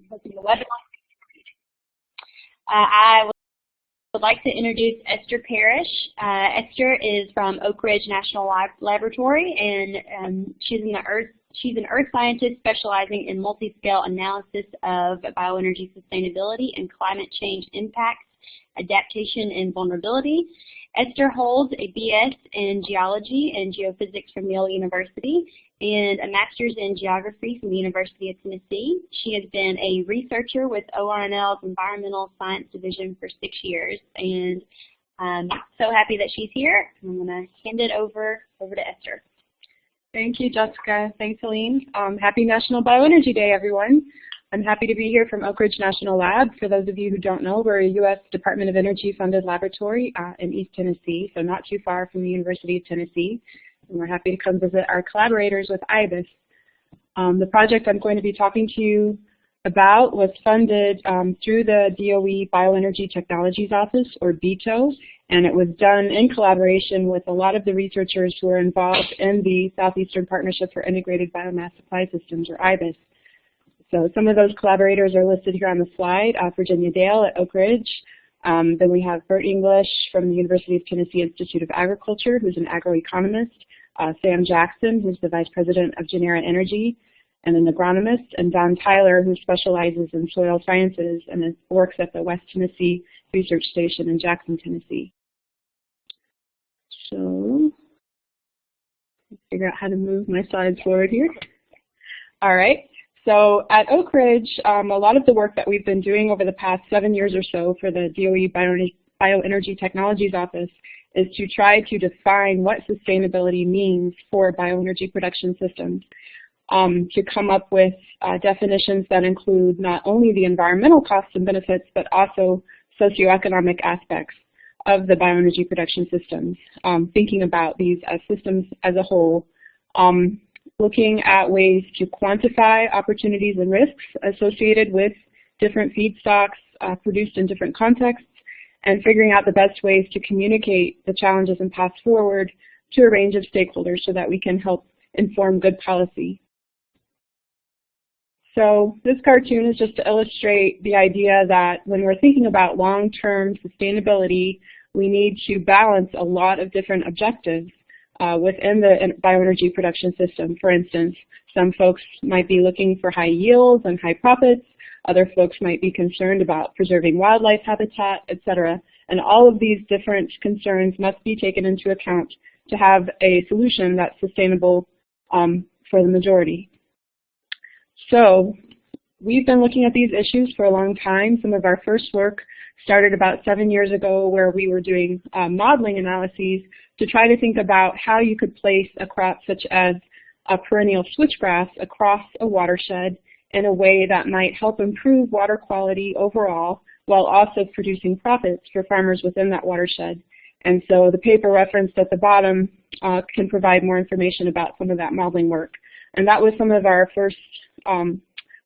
hosting the webinar. I would like to introduce Esther Parrish. Esther is from Oak Ridge National Laboratory, and she's an earth scientist specializing in multi-scale analysis of bioenergy sustainability and climate change impacts, adaptation, and vulnerability. Esther holds a BS in geology and geophysics from Yale University and a master's in geography from the University of Tennessee. She has been a researcher with ORNL's Environmental Science Division for 6 years, and I'm so happy that she's here. I'm going to hand it over to Esther. Thank you, Jessica. Thanks, Helene. Happy National Bioenergy Day, everyone. I'm happy to be here from Oak Ridge National Lab. For those of you who don't know, we're a U.S. Department of Energy funded laboratory in East Tennessee, so not too far from the University of Tennessee. And we're happy to come visit our collaborators with IBIS. The project I'm going to be talking to you about was funded through the DOE Bioenergy Technologies Office, or BETO, and it was done in collaboration with a lot of the researchers who are involved in the Southeastern Partnership for Integrated Biomass Supply Systems, or IBIS. So some of those collaborators are listed here on the slide. Virginia Dale at Oak Ridge. Then we have Bert English from the University of Tennessee Institute of Agriculture, who's an agroeconomist. Sam Jackson, who's the Vice President of Genera Energy and an agronomist. And Don Tyler, who specializes in soil sciences and works at the West Tennessee Research Station in Jackson, Tennessee. So let's figure out how to move my slides forward here. All right. So at Oak Ridge, a lot of the work that we've been doing over the past 7 years or so for the DOE Bioenergy Technologies Office is to try to define what sustainability means for bioenergy production systems, to come up with definitions that include not only the environmental costs and benefits, but also socioeconomic aspects of the bioenergy production systems, thinking about these as systems as a whole. Looking at ways to quantify opportunities and risks associated with different feedstocks produced in different contexts, and figuring out the best ways to communicate the challenges and paths forward to a range of stakeholders so that we can help inform good policy. So this cartoon is just to illustrate the idea that when we're thinking about long-term sustainability, we need to balance a lot of different objectives within the bioenergy production system. For instance, some folks might be looking for high yields and high profits. Other folks might be concerned about preserving wildlife habitat, etc. And all of these different concerns must be taken into account to have a solution that's sustainable for the majority. So we've been looking at these issues for a long time. Some of our first work started about 7 years ago, where we were doing modeling analyses to try to think about how you could place a crop such as a perennial switchgrass across a watershed in a way that might help improve water quality overall, while also producing profits for farmers within that watershed. And so the paper referenced at the bottom can provide more information about some of that modeling work. And that was some of our first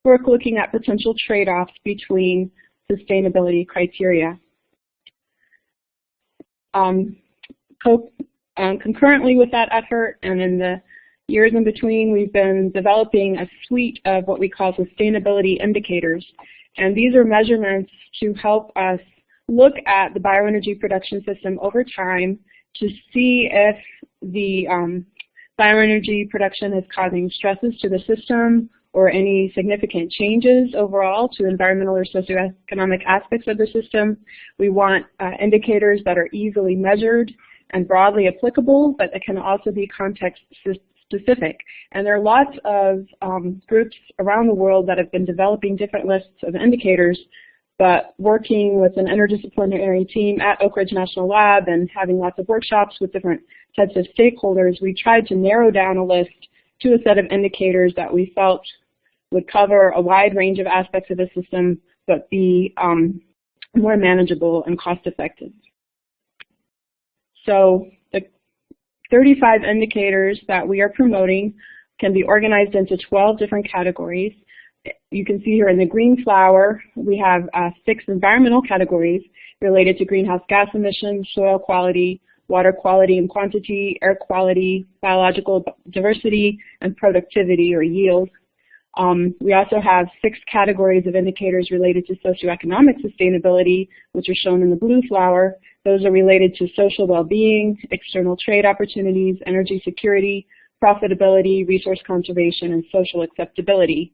work looking at potential trade-offs between sustainability criteria. Concurrently with that effort, and in the years in between, we've been developing a suite of what we call sustainability indicators. And these are measurements to help us look at the bioenergy production system over time to see if the bioenergy production is causing stresses to the system or any significant changes overall to environmental or socioeconomic aspects of the system. We want indicators that are easily measured and broadly applicable, but that can also be context specific. And there are lots of groups around the world that have been developing different lists of indicators, but working with an interdisciplinary team at Oak Ridge National Lab and having lots of workshops with different types of stakeholders, we tried to narrow down a list to a set of indicators that we felt would cover a wide range of aspects of the system, but be more manageable and cost-effective. So the 35 indicators that we are promoting can be organized into 12 different categories. You can see here in the green flower, we have 6 environmental categories related to greenhouse gas emissions, soil quality, water quality and quantity, air quality, biological diversity, and productivity or yield. We also have 6 categories of indicators related to socioeconomic sustainability, which are shown in the blue flower. Those are related to social well-being, external trade opportunities, energy security, profitability, resource conservation, and social acceptability.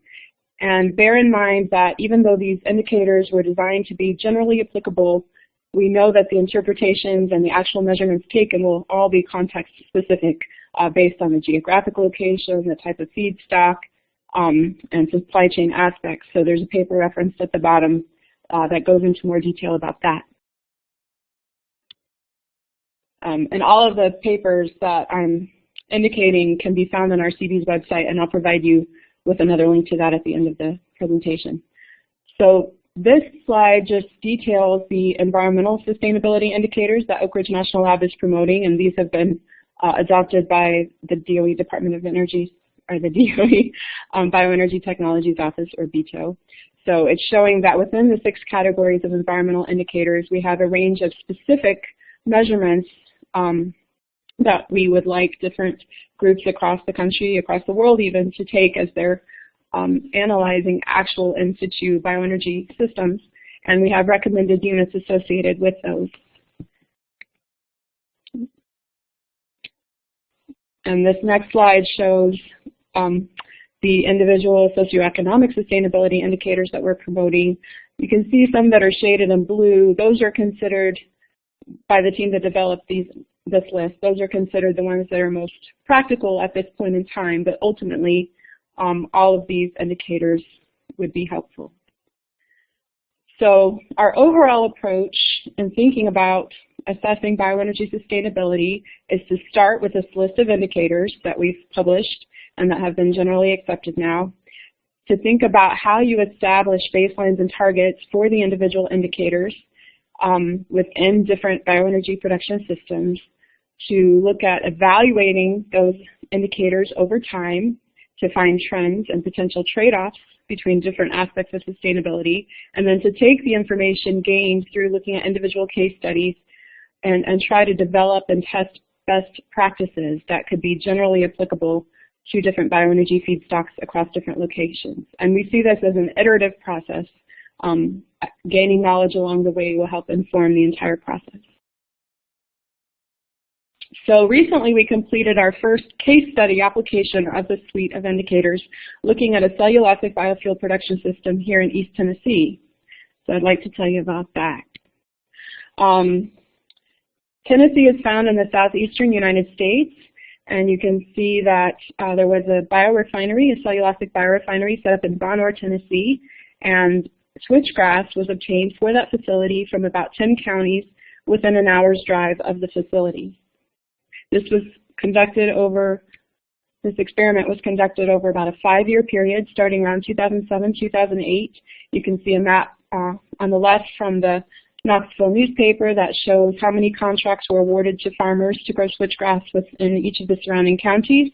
And bear in mind that even though these indicators were designed to be generally applicable, we know that the interpretations and the actual measurements taken will all be context-specific based on the geographic location, the type of feedstock, and supply chain aspects. So there's a paper referenced at the bottom that goes into more detail about that. And all of the papers that I'm indicating can be found on our CB's website, and I'll provide you with another link to that at the end of the presentation. So this slide just details the environmental sustainability indicators that Oak Ridge National Lab is promoting, and these have been adopted by the DOE Department of Energy, or the DOE Bioenergy Technologies Office, or BETO. So it's showing that within the 6 categories of environmental indicators, we have a range of specific measurements that we would like different groups across the country, across the world even, to take as they're analyzing actual in situ bioenergy systems, and we have recommended units associated with those. And this next slide shows the individual socioeconomic sustainability indicators that we're promoting. You can see some that are shaded in blue. Those are considered, by the team that developed this list, those are considered the ones that are most practical at this point in time, but ultimately all of these indicators would be helpful. So our overall approach in thinking about assessing bioenergy sustainability is to start with this list of indicators that we've published and that have been generally accepted now, to think about how you establish baselines and targets for the individual indicators within different bioenergy production systems, to look at evaluating those indicators over time to find trends and potential trade-offs between different aspects of sustainability, and then to take the information gained through looking at individual case studies and try to develop and test best practices that could be generally applicable to different bioenergy feedstocks across different locations. And we see this as an iterative process. Gaining knowledge along the way will help inform the entire process. So recently we completed our first case study application of the suite of indicators looking at a cellulosic biofuel production system here in East Tennessee. So I'd like to tell you about that. Tennessee is found in the southeastern United States, and you can see that there was a biorefinery, a cellulosic biorefinery set up in Bonor, Tennessee, and switchgrass was obtained for that facility from about 10 counties within an hour's drive of the facility. This experiment was conducted over about a 5-year period, starting around 2007, 2008. You can see a map on the left from the Knoxville newspaper that shows how many contracts were awarded to farmers to grow switchgrass within each of the surrounding counties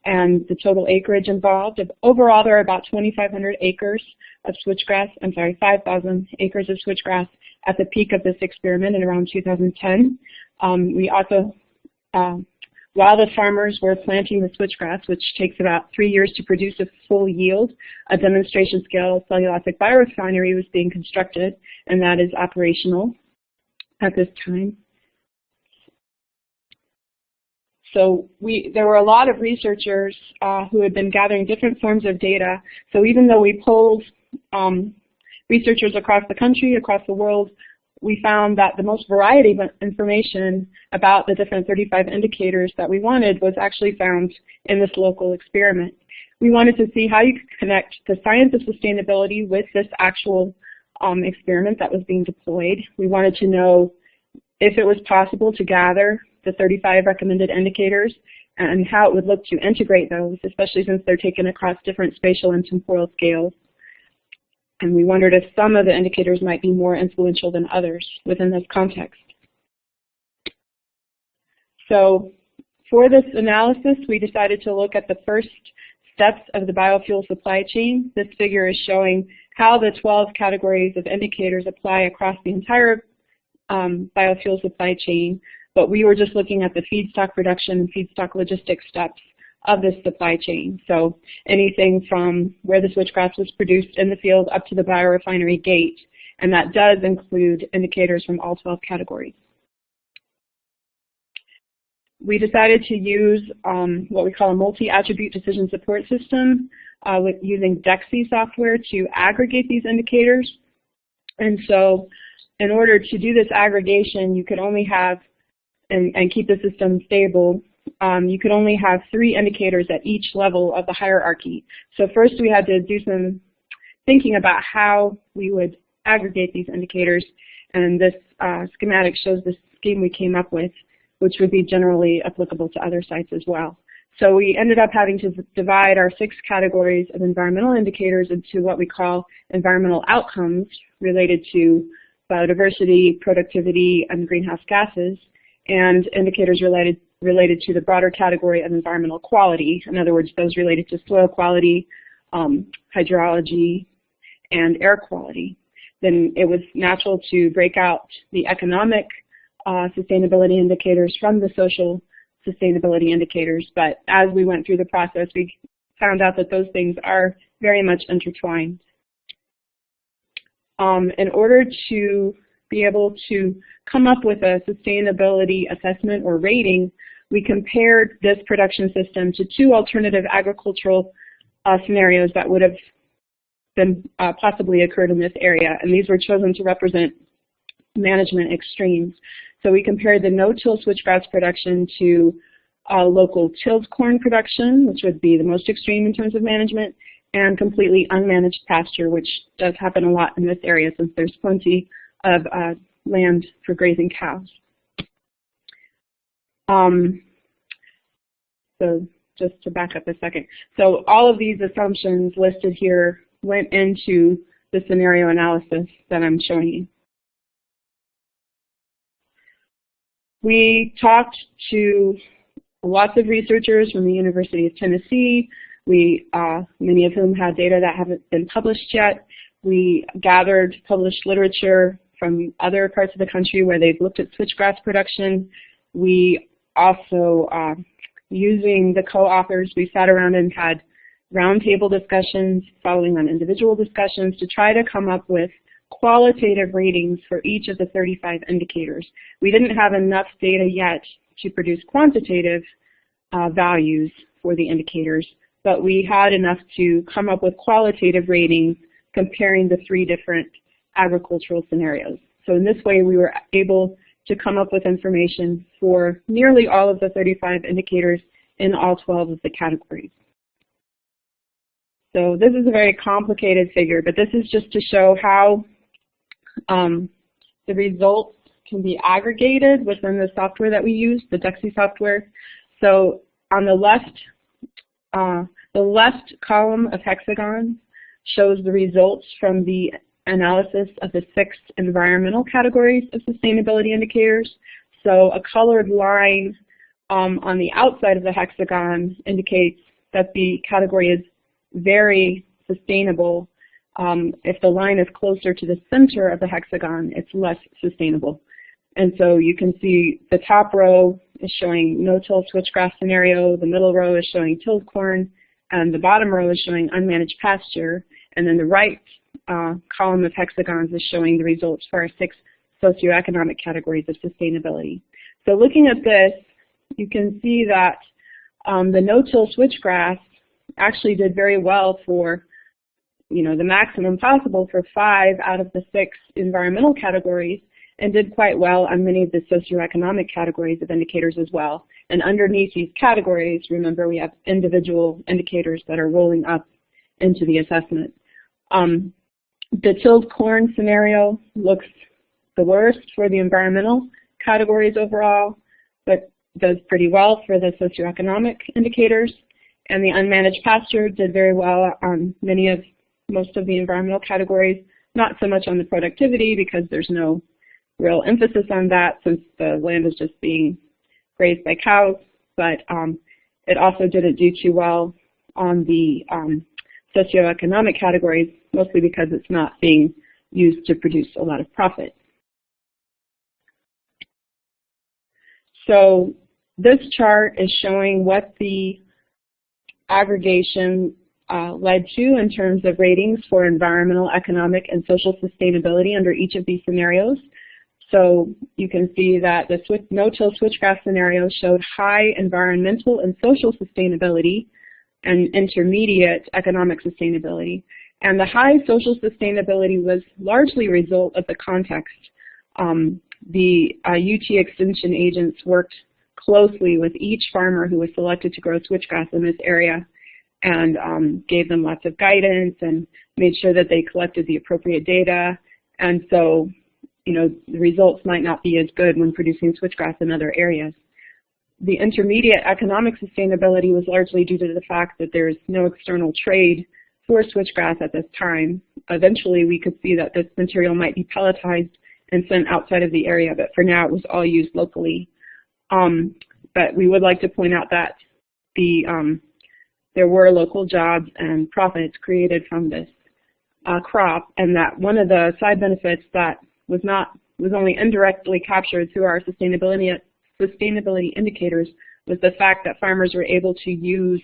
and the total acreage involved. Overall, there are about 2,500 acres of switchgrass, 5,000 acres of switchgrass at the peak of this experiment in around 2010. We also, while the farmers were planting the switchgrass, which takes about 3 years to produce a full yield, a demonstration scale cellulosic biorefinery was being constructed, and that is operational at this time. So there were a lot of researchers who had been gathering different forms of data. So even though we polled researchers across the country, across the world, we found that the most variety of information about the different 35 indicators that we wanted was actually found in this local experiment. We wanted to see how you could connect the science of sustainability with this actual experiment that was being deployed. We wanted to know if it was possible to gather the 35 recommended indicators and how it would look to integrate those, especially since they're taken across different spatial and temporal scales. And we wondered if some of the indicators might be more influential than others within this context. So for this analysis, we decided to look at the first steps of the biofuel supply chain. This figure is showing how the 12 categories of indicators apply across the entire biofuel supply chain, but we were just looking at the feedstock production and feedstock logistics steps of this supply chain. So anything from where the switchgrass was produced in the field up to the biorefinery gate, and that does include indicators from all 12 categories. We decided to use what we call a multi-attribute decision support system with using DEXI software to aggregate these indicators. And so in order to do this aggregation, you could only have, and keep the system stable, you could only have 3 indicators at each level of the hierarchy. So first we had to do some thinking about how we would aggregate these indicators, and this schematic shows the scheme we came up with, which would be generally applicable to other sites as well. So we ended up having to divide our 6 categories of environmental indicators into what we call environmental outcomes related to biodiversity, productivity, and greenhouse gases, and indicators related to the broader category of environmental quality. In other words, those related to soil quality, hydrology, and air quality. Then it was natural to break out the economic sustainability indicators from the social sustainability indicators, but as we went through the process, we found out that those things are very much intertwined. In order to be able to come up with a sustainability assessment or rating, we compared this production system to 2 alternative agricultural scenarios that would have been possibly occurred in this area, and these were chosen to represent management extremes. So we compared the no-till switchgrass production to local tilled corn production, which would be the most extreme in terms of management, and completely unmanaged pasture, which does happen a lot in this area since there's plenty of land for grazing cows. So just to back up a second. So all of these assumptions listed here went into the scenario analysis that I'm showing you. We talked to lots of researchers from the University of Tennessee, many of whom had data that haven't been published yet. We gathered published literature from other parts of the country where they've looked at switchgrass production. We also, using the co-authors, we sat around and had roundtable discussions following on individual discussions to try to come up with qualitative ratings for each of the 35 indicators. We didn't have enough data yet to produce quantitative values for the indicators, but we had enough to come up with qualitative ratings comparing the 3 different agricultural scenarios. So in this way, we were able to come up with information for nearly all of the 35 indicators in all 12 of the categories. So this is a very complicated figure, but this is just to show how the results can be aggregated within the software that we use, the DEXI software. So on the left column of hexagons shows the results from the analysis of the 6 environmental categories of sustainability indicators. So a colored line on the outside of the hexagon indicates that the category is very sustainable. If the line is closer to the center of the hexagon, it's less sustainable. And so you can see the top row is showing no-till switchgrass scenario, the middle row is showing tilled corn, and the bottom row is showing unmanaged pasture, and then the right column of hexagons is showing the results for our 6 socioeconomic categories of sustainability. So looking at this, you can see that the no-till switchgrass actually did very well for, the maximum possible for 5 out of the 6 environmental categories, and did quite well on many of the socioeconomic categories of indicators as well. And underneath these categories, remember, we have individual indicators that are rolling up into the assessment. The tilled corn scenario looks the worst for the environmental categories overall, but does pretty well for the socioeconomic indicators. And the unmanaged pasture did very well on most of the environmental categories, not so much on the productivity because there's no real emphasis on that since the land is just being grazed by cows, but it also didn't do too well on the socioeconomic categories, mostly because it's not being used to produce a lot of profit. So this chart is showing what the aggregation led to in terms of ratings for environmental, economic, and social sustainability under each of these scenarios. So you can see that the no-till switchgrass scenario showed high environmental and social sustainability and intermediate economic sustainability. And the high social sustainability was largely a result of the context. The UT extension agents worked closely with each farmer who was selected to grow switchgrass in this area and gave them lots of guidance and made sure that they collected the appropriate data. And so, you know, the results might not be as good when producing switchgrass in other areas. The intermediate economic sustainability was largely due to the fact that there's no external trade for switchgrass at this time. Eventually, we could see that this material might be pelletized and sent outside of the area, but for now it was all used locally. But we would like to point out that there were local jobs and profits created from this crop, and that one of the side benefits that was only indirectly captured through our sustainability indicators was the fact that farmers were able to use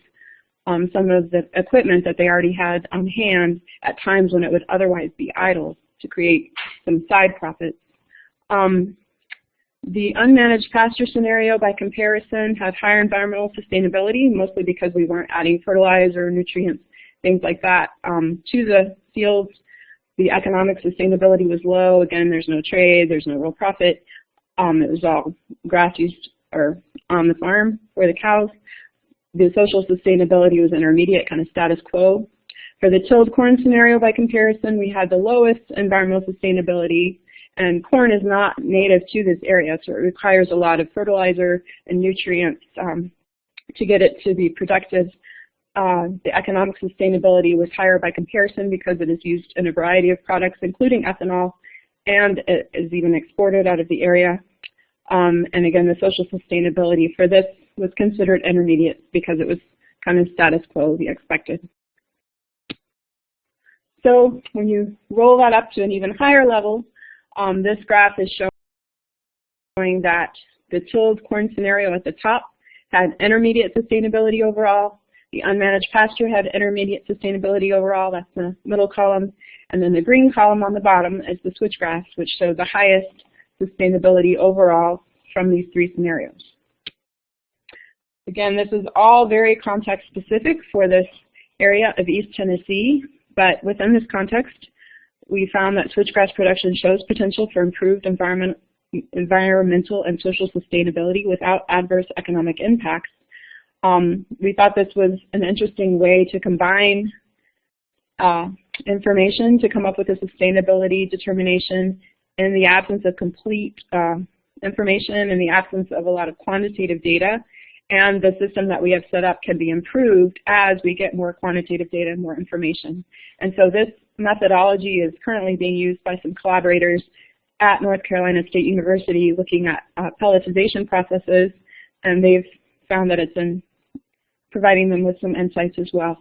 some of the equipment that they already had on hand at times when it would otherwise be idle to create some side profits. The unmanaged pasture scenario, by comparison, had higher environmental sustainability, mostly because we weren't adding fertilizer, nutrients, things like that, to the fields. The economic sustainability was low. Again, there's no trade, there's no real profit. It was all grass used or on the farm for the cows. The social sustainability was intermediate, kind of status quo. For the tilled corn scenario, by comparison, we had the lowest environmental sustainability, and corn is not native to this area, so it requires a lot of fertilizer and nutrients to get it to be productive. The economic sustainability was higher by comparison because it is used in a variety of products, including ethanol, and it is even exported out of the area. And again, the social sustainability for this was considered intermediate because it was kind of status quo, the expected. So when you roll that up to an even higher level, this graph is showing that the tilled corn scenario at the top had intermediate sustainability overall. The unmanaged pasture had intermediate sustainability overall. That's the middle column. And then the green column on the bottom is the switchgrass, which showed the highest sustainability overall from these three scenarios. Again, this is all very context specific for this area of East Tennessee, but within this context, we found that switchgrass production shows potential for improved environmental and social sustainability without adverse economic impacts. We thought this was an interesting way to combine information to come up with a sustainability determination in the absence of complete information, in the absence of a lot of quantitative data. And the system that we have set up can be improved as we get more quantitative data and more information. And so this methodology is currently being used by some collaborators at North Carolina State University looking at pelletization processes, and they've found that it's in providing them with some insights as well.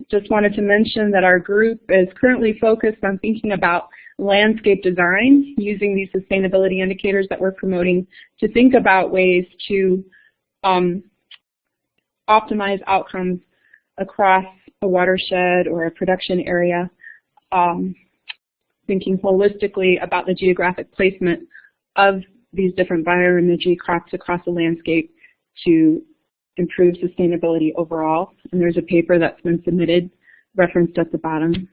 Just wanted to mention that our group is currently focused on thinking about landscape design using these sustainability indicators that we're promoting to think about ways to optimize outcomes across a watershed or a production area, thinking holistically about the geographic placement of these different bioenergy crops across the landscape to improve sustainability overall. And there's a paper that's been submitted, referenced at the bottom.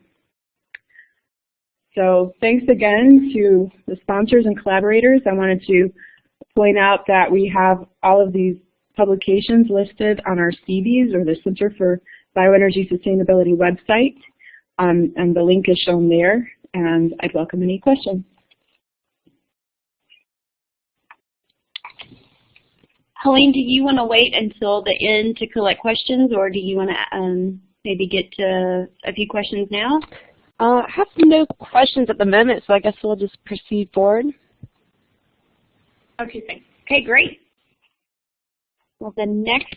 So thanks again to the sponsors and collaborators. I wanted to point out that we have all of these publications listed on our CBs, or the Center for Bioenergy Sustainability website, and the link is shown there, and I'd welcome any questions. Helene, do you want to wait until the end to collect questions, or do you want to maybe get to a few questions now? I have no questions at the moment, so I guess we'll just proceed forward. Okay, thanks. Okay, great. Well, the next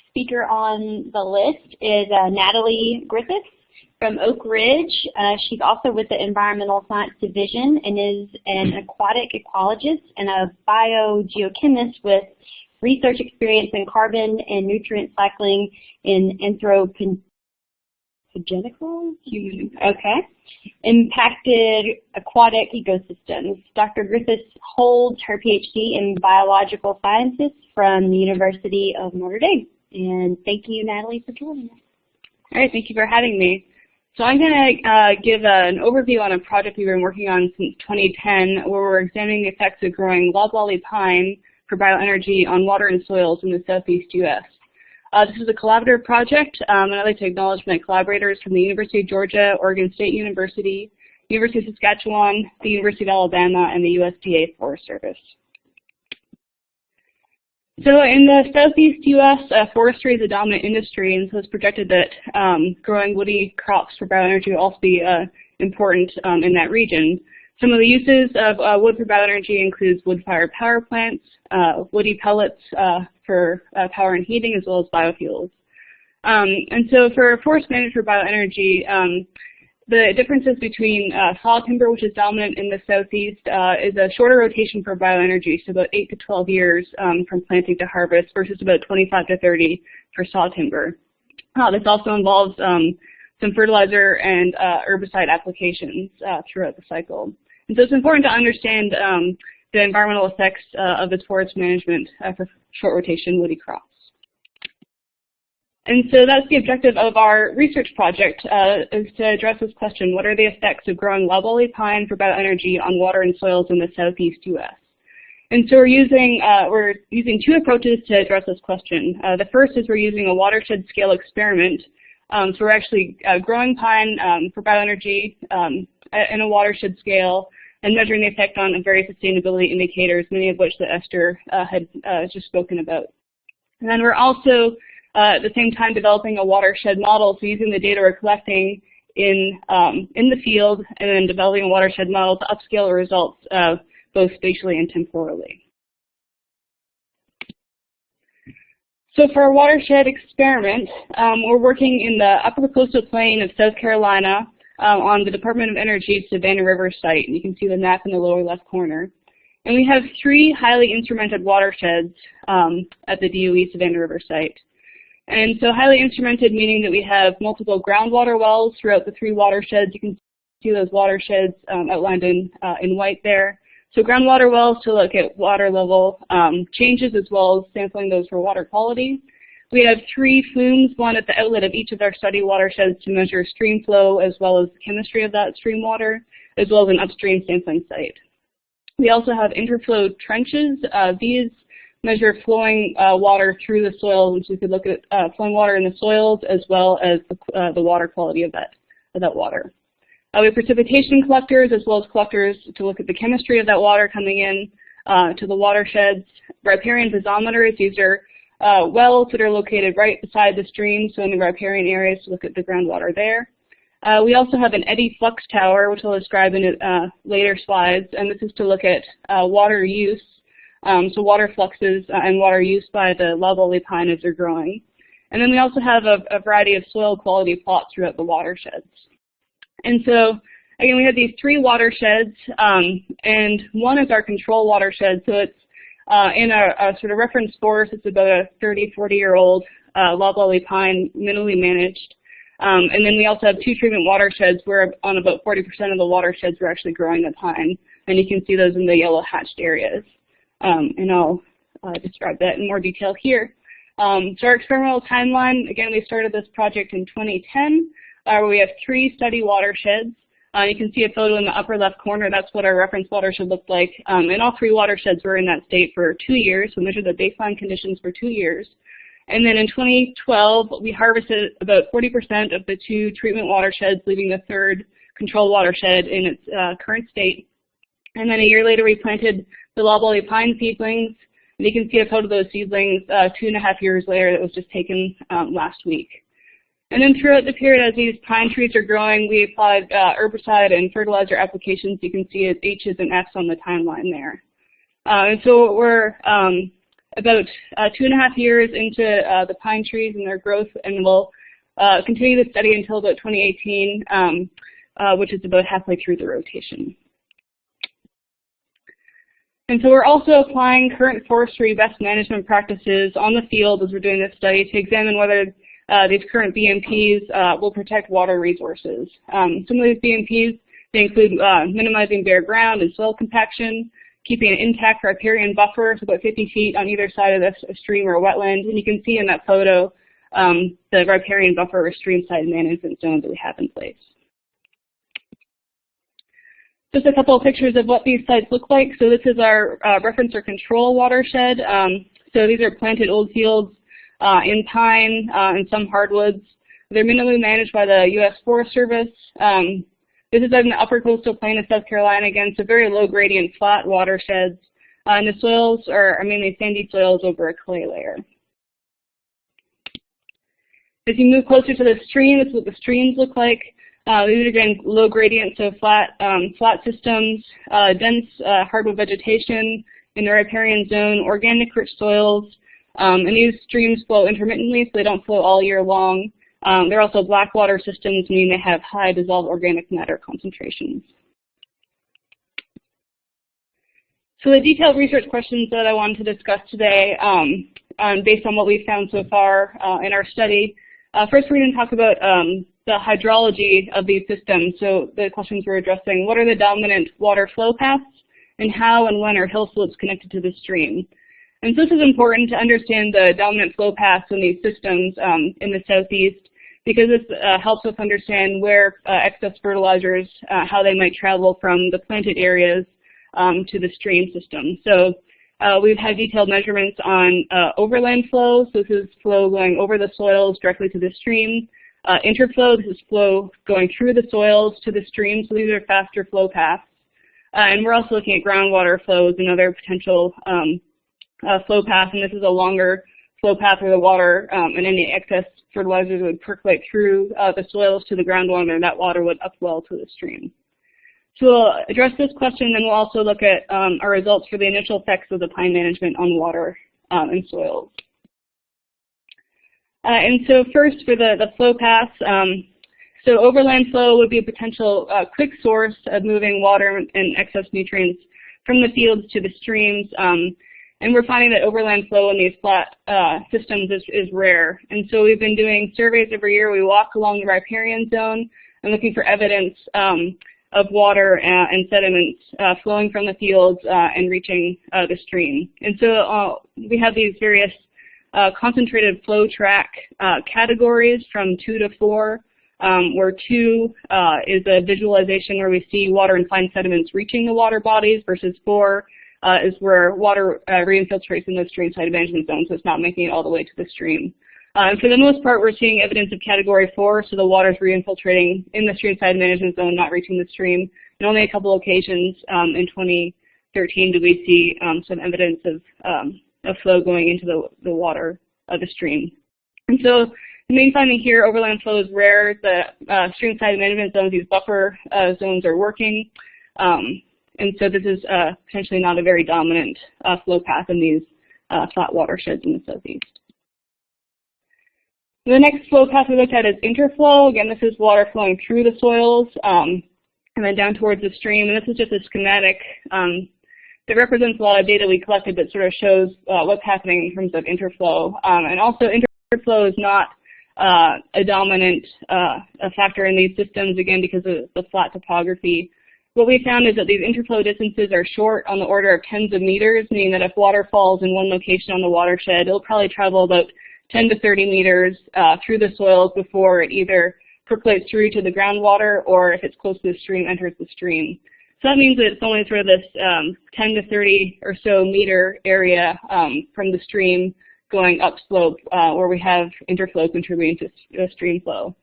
speaker on the list is Natalie Griffith from Oak Ridge. She's also with the Environmental Science Division and is an aquatic ecologist and a biogeochemist with research experience in carbon and nutrient cycling in anthropogenical, impacted aquatic ecosystems. Dr. Griffith holds her PhD in biological sciences from the University of Notre Dame. And thank you, Natalie, for joining us. All right, thank you for having me. So I'm going to give an overview on a project we've been working on since 2010, where we're examining the effects of growing loblolly pine for bioenergy on water and soils in the southeast U.S. This is a collaborative project, and I'd like to acknowledge my collaborators from the University of Georgia, Oregon State University, University of Saskatchewan, the University of Alabama, and the USDA Forest Service. So in the southeast U.S., forestry is a dominant industry, and so it's projected that growing woody crops for bioenergy will also be important in that region. Some of the uses of wood for bioenergy includes wood-fired power plants, woody pellets for power and heating, as well as biofuels. And so for forest management for bioenergy, the differences between saw timber, which is dominant in the southeast, is a shorter rotation for bioenergy, so about 8 to 12 years from planting to harvest versus about 25 to 30 for saw timber. This also involves some fertilizer and herbicide applications throughout the cycle. And so it's important to understand the environmental effects of this forest management for short rotation woody crops. And so that's the objective of our research project, is to address this question: what are the effects of growing loblolly pine for bioenergy on water and soils in the southeast U.S.? And so we're using two approaches to address this question. The first is we're using a watershed scale experiment. So we're actually growing pine for bioenergy in a watershed scale and measuring the effect on various sustainability indicators, many of which that Esther had just spoken about. And then we're also at the same time developing a watershed model, so using the data we're collecting in the field and then developing a watershed model to upscale the results both spatially and temporally. So for our watershed experiment, we're working in the upper coastal plain of South Carolina on the Department of Energy's Savannah River site. And you can see the map in the lower left corner. And we have 3 highly instrumented watersheds at the DOE Savannah River site. And so highly instrumented meaning that we have multiple groundwater wells throughout the 3 watersheds. You can see those watersheds outlined in white there. So groundwater wells to look at water level changes, as well as sampling those for water quality. We have 3 flumes, one at the outlet of each of our study watersheds to measure stream flow as well as the chemistry of that stream water, as well as an upstream sampling site. We also have interflow trenches. These measure flowing water through the soil, which we could look at flowing water in the soils as well as the water quality of that water. We have precipitation collectors as well as collectors to look at the chemistry of that water coming in to the watersheds. Riparian piezometers, these are wells that are located right beside the stream, so in the riparian areas to look at the groundwater there. We also have an eddy flux tower, which I'll describe in later slides, and this is to look at water use. So water fluxes and water use by the loblolly pine as they're growing. And then we also have a variety of soil quality plots throughout the watersheds. And so, again, we have these 3 watersheds, and one is our control watershed. So it's in a sort of reference forest. It's about a 30, 40-year-old loblolly pine, minimally managed. And then we also have 2 treatment watersheds where on about 40% of the watersheds we're actually growing the pine. And you can see those in the yellow hatched areas. And I'll describe that in more detail here. So our experimental timeline, again, we started this project in 2010, where we have 3 study watersheds. You can see a photo in the upper left corner. That's what our reference watershed looked like. And all 3 watersheds were in that state for 2 years. So measured the baseline conditions for 2 years. And then in 2012, we harvested about 40% of the 2 treatment watersheds, leaving the 3rd control watershed in its current state. And then a year later, we planted the loblolly pine seedlings. And you can see a photo of those seedlings 2.5 years later that was just taken last week. And then throughout the period, as these pine trees are growing, we applied herbicide and fertilizer applications. You can see it H's and F's on the timeline there. And so we're about 2.5 years into the pine trees and their growth, and we'll continue the study until about 2018, which is about halfway through the rotation. And so we're also applying current forestry best management practices on the field as we're doing this study to examine whether these current BMPs will protect water resources. Some of these BMPs, they include minimizing bare ground and soil compaction, keeping an intact riparian buffer, so about 50 feet on either side of a stream or a wetland. And you can see in that photo the riparian buffer or stream side management zones that we have in place. Just a couple of pictures of what these sites look like. So this is our reference or control watershed. So these are planted old fields in pine and some hardwoods. They're minimally managed by the U.S. Forest Service. This is in the upper coastal plain of South Carolina, again, so very low gradient flat watersheds. And the soils are mainly sandy soils over a clay layer. As you move closer to the stream, this is what the streams look like. These are, again, low gradient, so flat systems, dense hardwood vegetation in the riparian zone, organic rich soils, and these streams flow intermittently, so they don't flow all year long. They're also black water systems, meaning they have high dissolved organic matter concentrations. So the detailed research questions that I wanted to discuss today, based on what we've found so far in our study, first we're going to talk about the hydrology of these systems. So the questions we're addressing: what are the dominant water flow paths, and how and when are hill slopes connected to the stream? And so this is important to understand the dominant flow paths in these systems in the southeast, because this helps us understand where excess fertilizers, how they might travel from the planted areas to the stream system. So we've had detailed measurements on overland flow. So this is flow going over the soils directly to the stream. Interflow, this is flow going through the soils to the stream. So these are faster flow paths. And we're also looking at groundwater flows and other potential flow paths. And this is a longer flow path where the water and any excess fertilizers would percolate through the soils to the groundwater, and that water would upwell to the stream. So we'll address this question, and then we'll also look at our results for the initial effects of the pine management on water and soils. And so first for the flow paths, so overland flow would be a potential quick source of moving water and excess nutrients from the fields to the streams. And we're finding that overland flow in these flat systems is rare. And so we've been doing surveys every year. We walk along the riparian zone and looking for evidence of water and sediments flowing from the fields and reaching the stream. And so we have these various concentrated flow track categories from 2 to 4, where 2 is a visualization where we see water and fine sediments reaching the water bodies, versus 4 is where water reinfiltrates in the stream side management zone, so it's not making it all the way to the stream. And for the most part, we're seeing evidence of category 4, so the water's reinfiltrating in the stream side management zone, not reaching the stream. And only a couple occasions in 2013 did we see some evidence of flow going into the water of the stream. And so the main finding here, overland flow is rare. The stream side management zones, these buffer zones, are working. And so this is potentially not a very dominant flow path in these flat watersheds in the southeast. The next flow path we looked at is interflow. Again, this is water flowing through the soils and then down towards the stream. And this is just a schematic that represents a lot of data we collected that sort of shows what's happening in terms of interflow. And also interflow is not a dominant factor in these systems, again, because of the flat topography. What we found is that these interflow distances are short, on the order of tens of meters, meaning that if water falls in one location on the watershed, it'll probably travel about 10 to 30 meters through the soils before it either percolates through to the groundwater, or if it's close to the stream, enters the stream. So that means that it's only sort of this 10 to 30 or so meter area from the stream going upslope where we have interflow contributing to stream flow.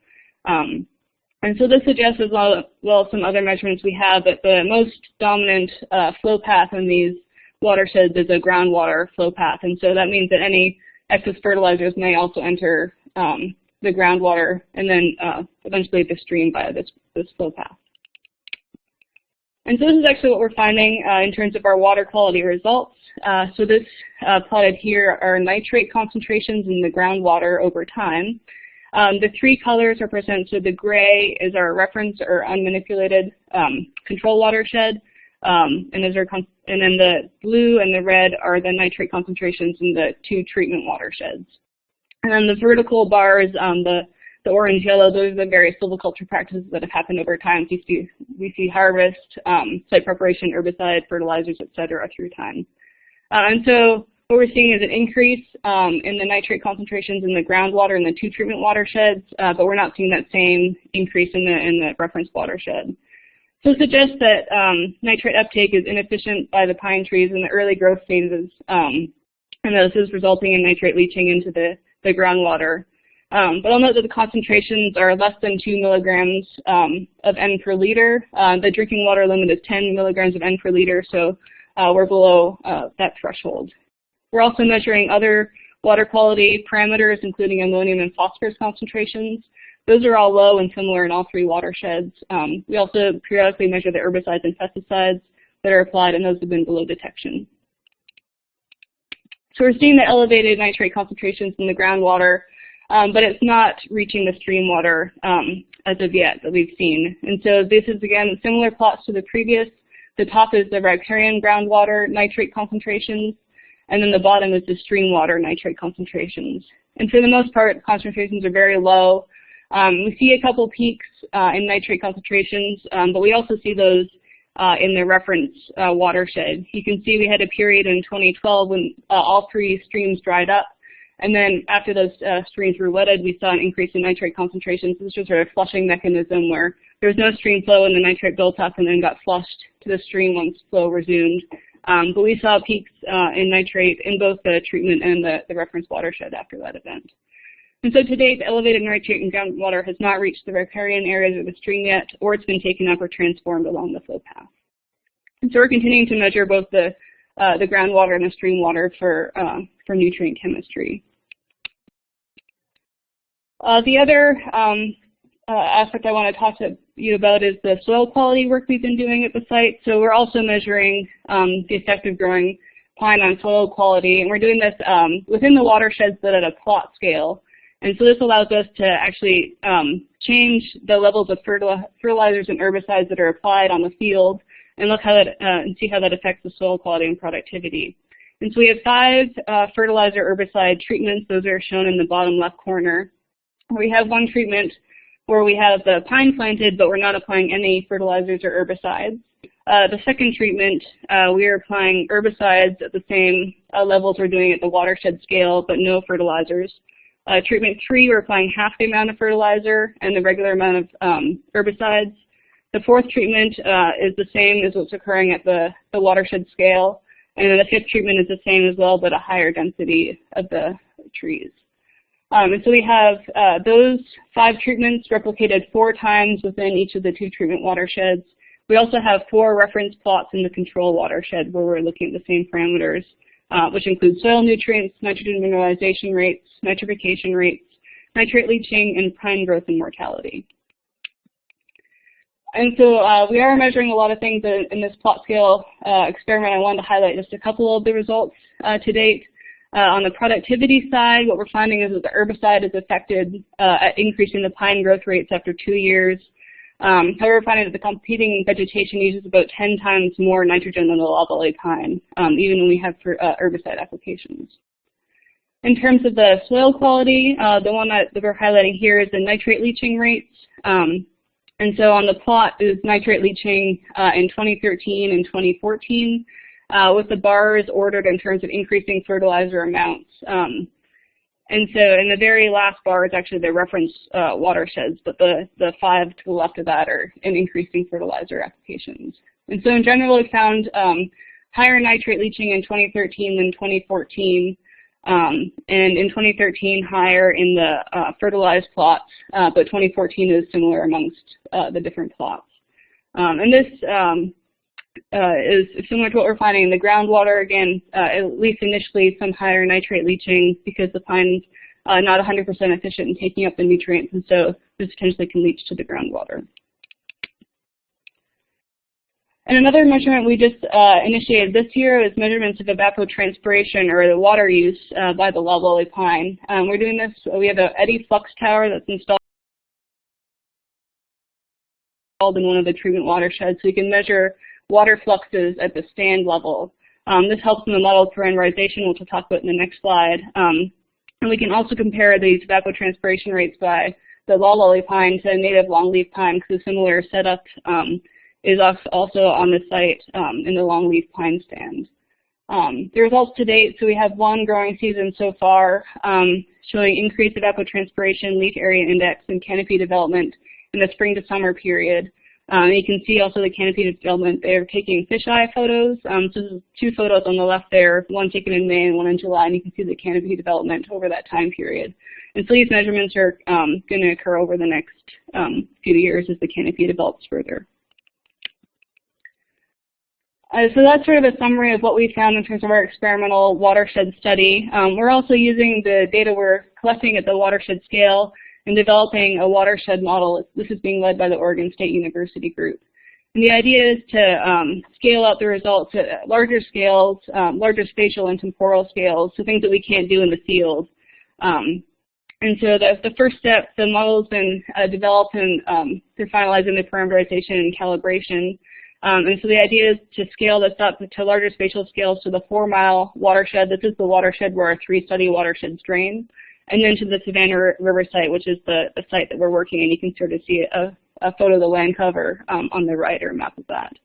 And so this suggests, as well as some other measurements we have, that the most dominant flow path in these watersheds is a groundwater flow path. And so that means that any excess fertilizers may also enter the groundwater and then eventually the stream via this flow path. And so this is actually what we're finding in terms of our water quality results. So this plotted here are nitrate concentrations in the groundwater over time. The 3 colors represent, so the gray is our reference or unmanipulated control watershed. and then the blue and the red are the nitrate concentrations in the 2 treatment watersheds. And then the vertical bars, the orange, yellow, those are the various silviculture practices that have happened over time. So we see harvest, site preparation, herbicide, fertilizers, et cetera, through time. And so what we're seeing is an increase in the nitrate concentrations in the groundwater in the 2 treatment watersheds, but we're not seeing that same increase in the reference watershed. So it suggests that nitrate uptake is inefficient by the pine trees in the early growth phases, and this is resulting in nitrate leaching into the groundwater. But I'll note that the concentrations are less than 2 milligrams of N per liter. The drinking water limit is 10 milligrams of N per liter, so we're below that threshold. We're also measuring other water quality parameters, including ammonium and phosphorus concentrations. Those are all low and similar in all 3 watersheds. We also periodically measure the herbicides and pesticides that are applied, and those have been below detection. So we're seeing the elevated nitrate concentrations in the groundwater, but it's not reaching the stream water as of yet that we've seen. And so this is, again, similar plots to the previous. The top is the riparian groundwater nitrate concentrations, and then the bottom is the stream water nitrate concentrations. And for the most part, concentrations are very low. We see a couple peaks in nitrate concentrations, but we also see those in the reference watershed. You can see we had a period in 2012 when all 3 streams dried up, and then after those streams were wetted, we saw an increase in nitrate concentrations. This was a flushing mechanism where there was no stream flow and the nitrate built up and then got flushed to the stream once flow resumed. But we saw peaks in nitrate in both the treatment and the reference watershed after that event. And so to date, the elevated nitrate in groundwater has not reached the riparian areas of the stream yet, or it's been taken up or transformed along the flow path. And so we're continuing to measure both the groundwater and the stream water for nutrient chemistry. The other aspect I want to talk to you about is the soil quality work we've been doing at the site. So we're also measuring the effect of growing pine on soil quality, and we're doing this within the watersheds but at a plot scale. And so this allows us to actually change the levels of fertilizers and herbicides that are applied on the field and look how that and see how that affects the soil quality and productivity. And so we have 5 fertilizer herbicide treatments. Those are shown in the bottom left corner. We have one treatment where we have the pine planted, but we're not applying any fertilizers or herbicides. The second treatment, we are applying herbicides at the same levels we're doing at the watershed scale, but no fertilizers. Treatment 3, we're applying half the amount of fertilizer and the regular amount of herbicides. The 4th treatment is the same as what's occurring at the watershed scale. And then the 5th treatment is the same as well, but a higher density of the trees. And so we have those 5 treatments replicated 4 times within each of the 2 treatment watersheds. We also have 4 reference plots in the control watershed where we're looking at the same parameters, which include soil nutrients, nitrogen mineralization rates, nitrification rates, nitrate leaching, and pine growth and mortality. And so we are measuring a lot of things in this plot scale experiment. I wanted to highlight just a couple of the results to date. On the productivity side, what we're finding is that the herbicide is effective at increasing the pine growth rates after 2 years. However, we're finding that the competing vegetation uses about 10 times more nitrogen than the loblolly pine, even when we have herbicide applications. In terms of the soil quality, the one that we're highlighting here is the nitrate leaching rates. And so on the plot is nitrate leaching in 2013 and 2014, with the bars ordered in terms of increasing fertilizer amounts. And so in the very last bar is actually the reference watersheds, but the 5 to the left of that are in increasing fertilizer applications. And so in general, we found higher nitrate leaching in 2013 than 2014, and in 2013 higher in the fertilized plots, but 2014 is similar amongst the different plots. And this is similar to what we're finding in the groundwater. Again, at least initially, some higher nitrate leaching because the pine's not 100% efficient in taking up the nutrients, and so this potentially can leach to the groundwater. And another measurement we just initiated this year is measurements of evapotranspiration, or the water use by the loblolly pine. We're doing this, we have an eddy flux tower that's installed in one of the treatment watersheds, so we can measure water fluxes at the stand level. This helps in the model parameterization, which we'll talk about in the next slide. And we can also compare these evapotranspiration rates by the loblolly pine to native longleaf pine, because a similar setup is also on the site in the longleaf pine stand. The results to date, so we have one growing season so far showing increased evapotranspiration, leaf area index, and canopy development in the spring to summer period. You can see also the canopy development. They're taking fisheye photos. So this is two photos on the left there, one taken in May and one in July, and you can see the canopy development over that time period. And so these measurements are going to occur over the next few years as the canopy develops further. So that's sort of a summary of what we found in terms of our experimental watershed study. We're also using the data we're collecting at the watershed scale and developing a watershed model. This is being led by the Oregon State University group. And the idea is to scale out the results at larger scales, larger spatial and temporal scales, so things that we can't do in the field. And so the first step, the model has been developed and they're finalizing the parameterization and calibration. And so the idea is to scale this up to larger spatial scales to the 4-mile watershed. This is the watershed where our 3 study watersheds drain. And then to the Savannah River site, which is the site that we're working in. You can sort of see a photo of the land cover on the right, or a map of that.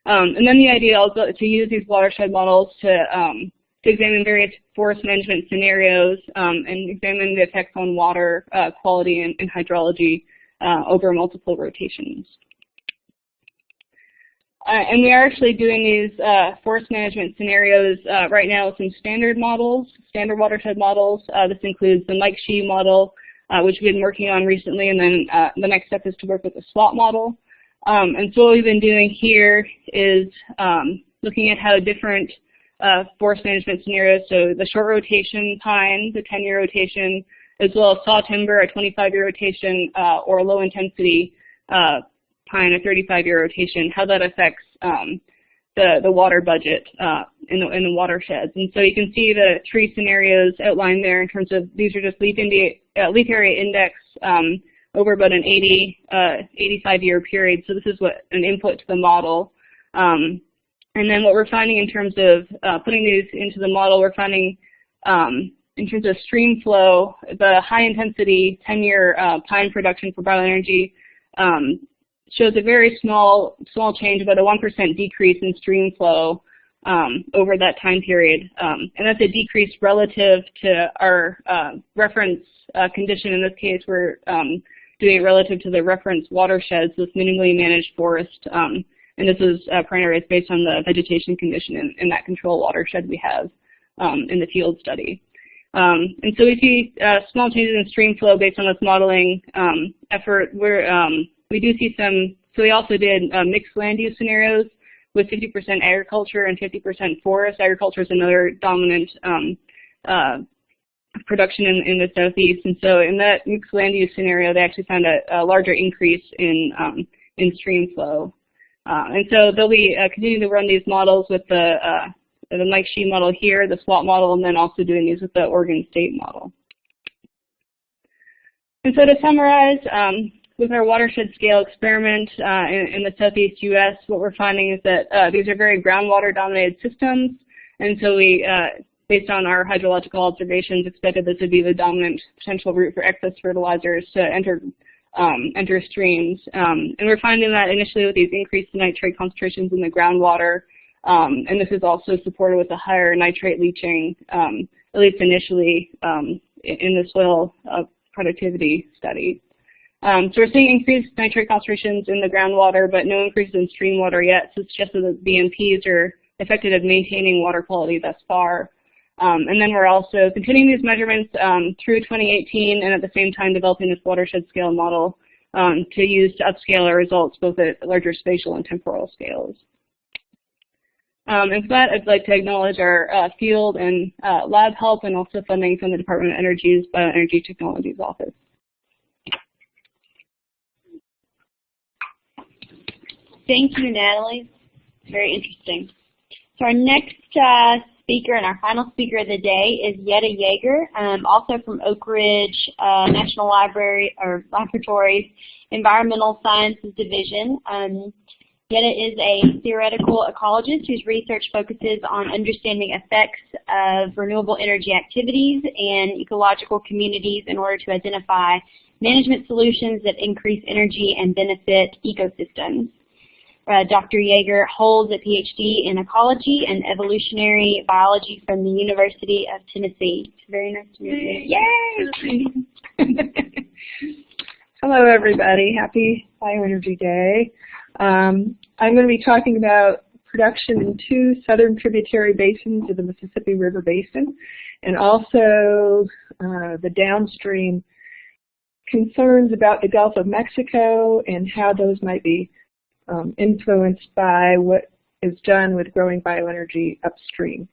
And then the idea is to use these watershed models to examine various forest management scenarios and examine the effects on water quality and hydrology over multiple rotations. And we are actually doing these forest management scenarios right now with some standard models, standard watershed models. This includes the Mike Shee model, which we've been working on recently, and then the next step is to work with the SWAT model. And so what we've been doing here is looking at how different forest management scenarios, so the short rotation pine, the 10-year rotation, as well as saw timber, a 25-year rotation, or low intensity pine, a 35-year rotation, how that affects the water budget in the watersheds. And so you can see the 3 scenarios outlined there in terms of these are just leaf area index over about an 85-year period. So this is what an input to the model. And then what we're finding in terms of putting these into the model, we're finding in terms of stream flow, the high intensity 10-year pine production for bioenergy shows a very small change, about a 1% decrease in stream flow over that time period. And that's a decrease relative to our reference condition. In this case, we're doing it relative to the reference watersheds, this minimally managed forest. And this is parameterized based on the vegetation condition in that control watershed we have in the field study. And so we see small changes in stream flow based on this modeling effort. We do see some, so we also did mixed land use scenarios with 50% agriculture and 50% forest. Agriculture is another dominant production in the southeast, and so in that mixed land use scenario, they actually found a larger increase in stream flow. And so they'll be continuing to run these models with the Mike Shee model here, the SWAT model, and then also doing these with the Oregon State model. And so to summarize, with our watershed scale experiment in the southeast U.S., what we're finding is that these are very groundwater dominated systems, and so we, based on our hydrological observations, expected this would be the dominant potential route for excess fertilizers to enter streams. And we're finding that initially with these increased nitrate concentrations in the groundwater, and this is also supported with a higher nitrate leaching, at least initially in the soil productivity study. So we're seeing increased nitrate concentrations in the groundwater, but no increase in stream water yet, so it's just that the BMPs are effective at maintaining water quality thus far. And then we're also continuing these measurements through 2018, and at the same time developing this watershed scale model to use to upscale our results both at larger spatial and temporal scales. And for that, I'd like to acknowledge our field and lab help, and also funding from the Department of Energy's Bioenergy Technologies Office. Thank you, Natalie. Very interesting. So our next speaker and our final speaker of the day is Natalie Jaegar, also from Oak Ridge National Laboratory's Environmental Sciences Division. Yetta is a theoretical ecologist whose research focuses on understanding effects of renewable energy activities and ecological communities in order to identify management solutions that increase energy and benefit ecosystems. Dr. Jaegar holds a PhD in ecology and evolutionary biology from the University of Tennessee. It's very nice to meet you. Yay! Hello, everybody. Happy Bioenergy Day. I'm going to be talking about production in 2 southern tributary basins of the Mississippi River Basin, and also the downstream concerns about the Gulf of Mexico and how those might be influenced by what is done with growing bioenergy upstream.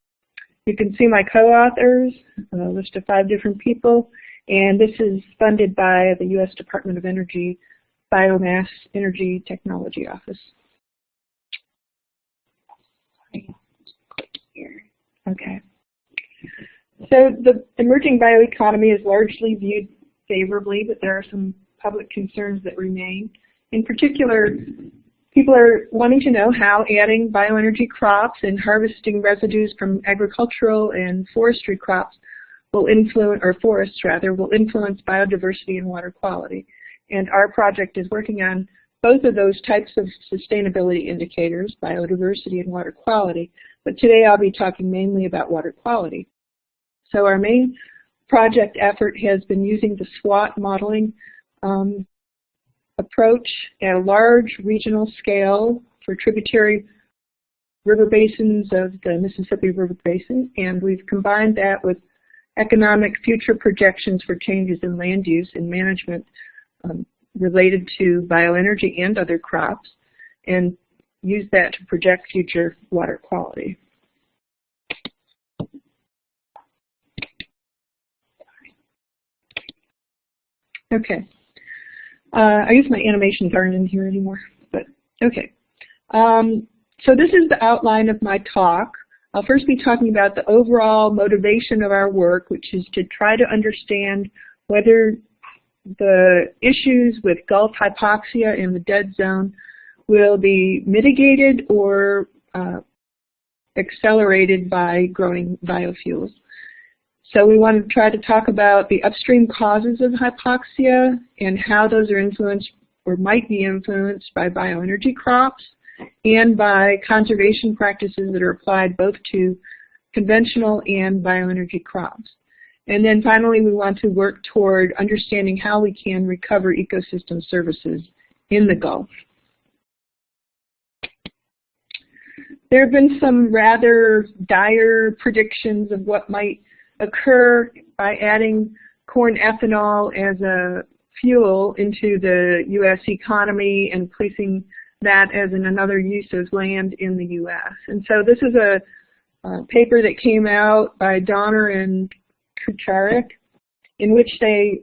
You can see my co-authors, a list of 5 different people, and this is funded by the U.S. Department of Energy Biomass Energy Technology Office. Okay. So the emerging bioeconomy is largely viewed favorably, but there are some public concerns that remain. In particular, people are wanting to know how adding bioenergy crops and harvesting residues from agricultural and forestry crops will influence, or forests rather, will influence biodiversity and water quality. And our project is working on both of those types of sustainability indicators, biodiversity and water quality. But today I'll be talking mainly about water quality. So our main project effort has been using the SWOT modeling approach at a large regional scale for tributary river basins of the Mississippi River Basin, and we've combined that with economic future projections for changes in land use and management related to bioenergy and other crops, and use that to project future water quality. Okay. I guess my animations aren't in here anymore, but okay. So this is the outline of my talk. I'll first be talking about the overall motivation of our work, which is to try to understand whether the issues with Gulf hypoxia in the dead zone will be mitigated or accelerated by growing biofuels. So we want to try to talk about the upstream causes of hypoxia and how those are influenced or might be influenced by bioenergy crops and by conservation practices that are applied both to conventional and bioenergy crops. And then finally, we want to work toward understanding how we can recover ecosystem services in the Gulf. There have been some rather dire predictions of what might occur by adding corn ethanol as a fuel into the U.S. economy and placing that as another use of land in the U.S. And so this is a paper that came out by Donner and Kucharik, in which they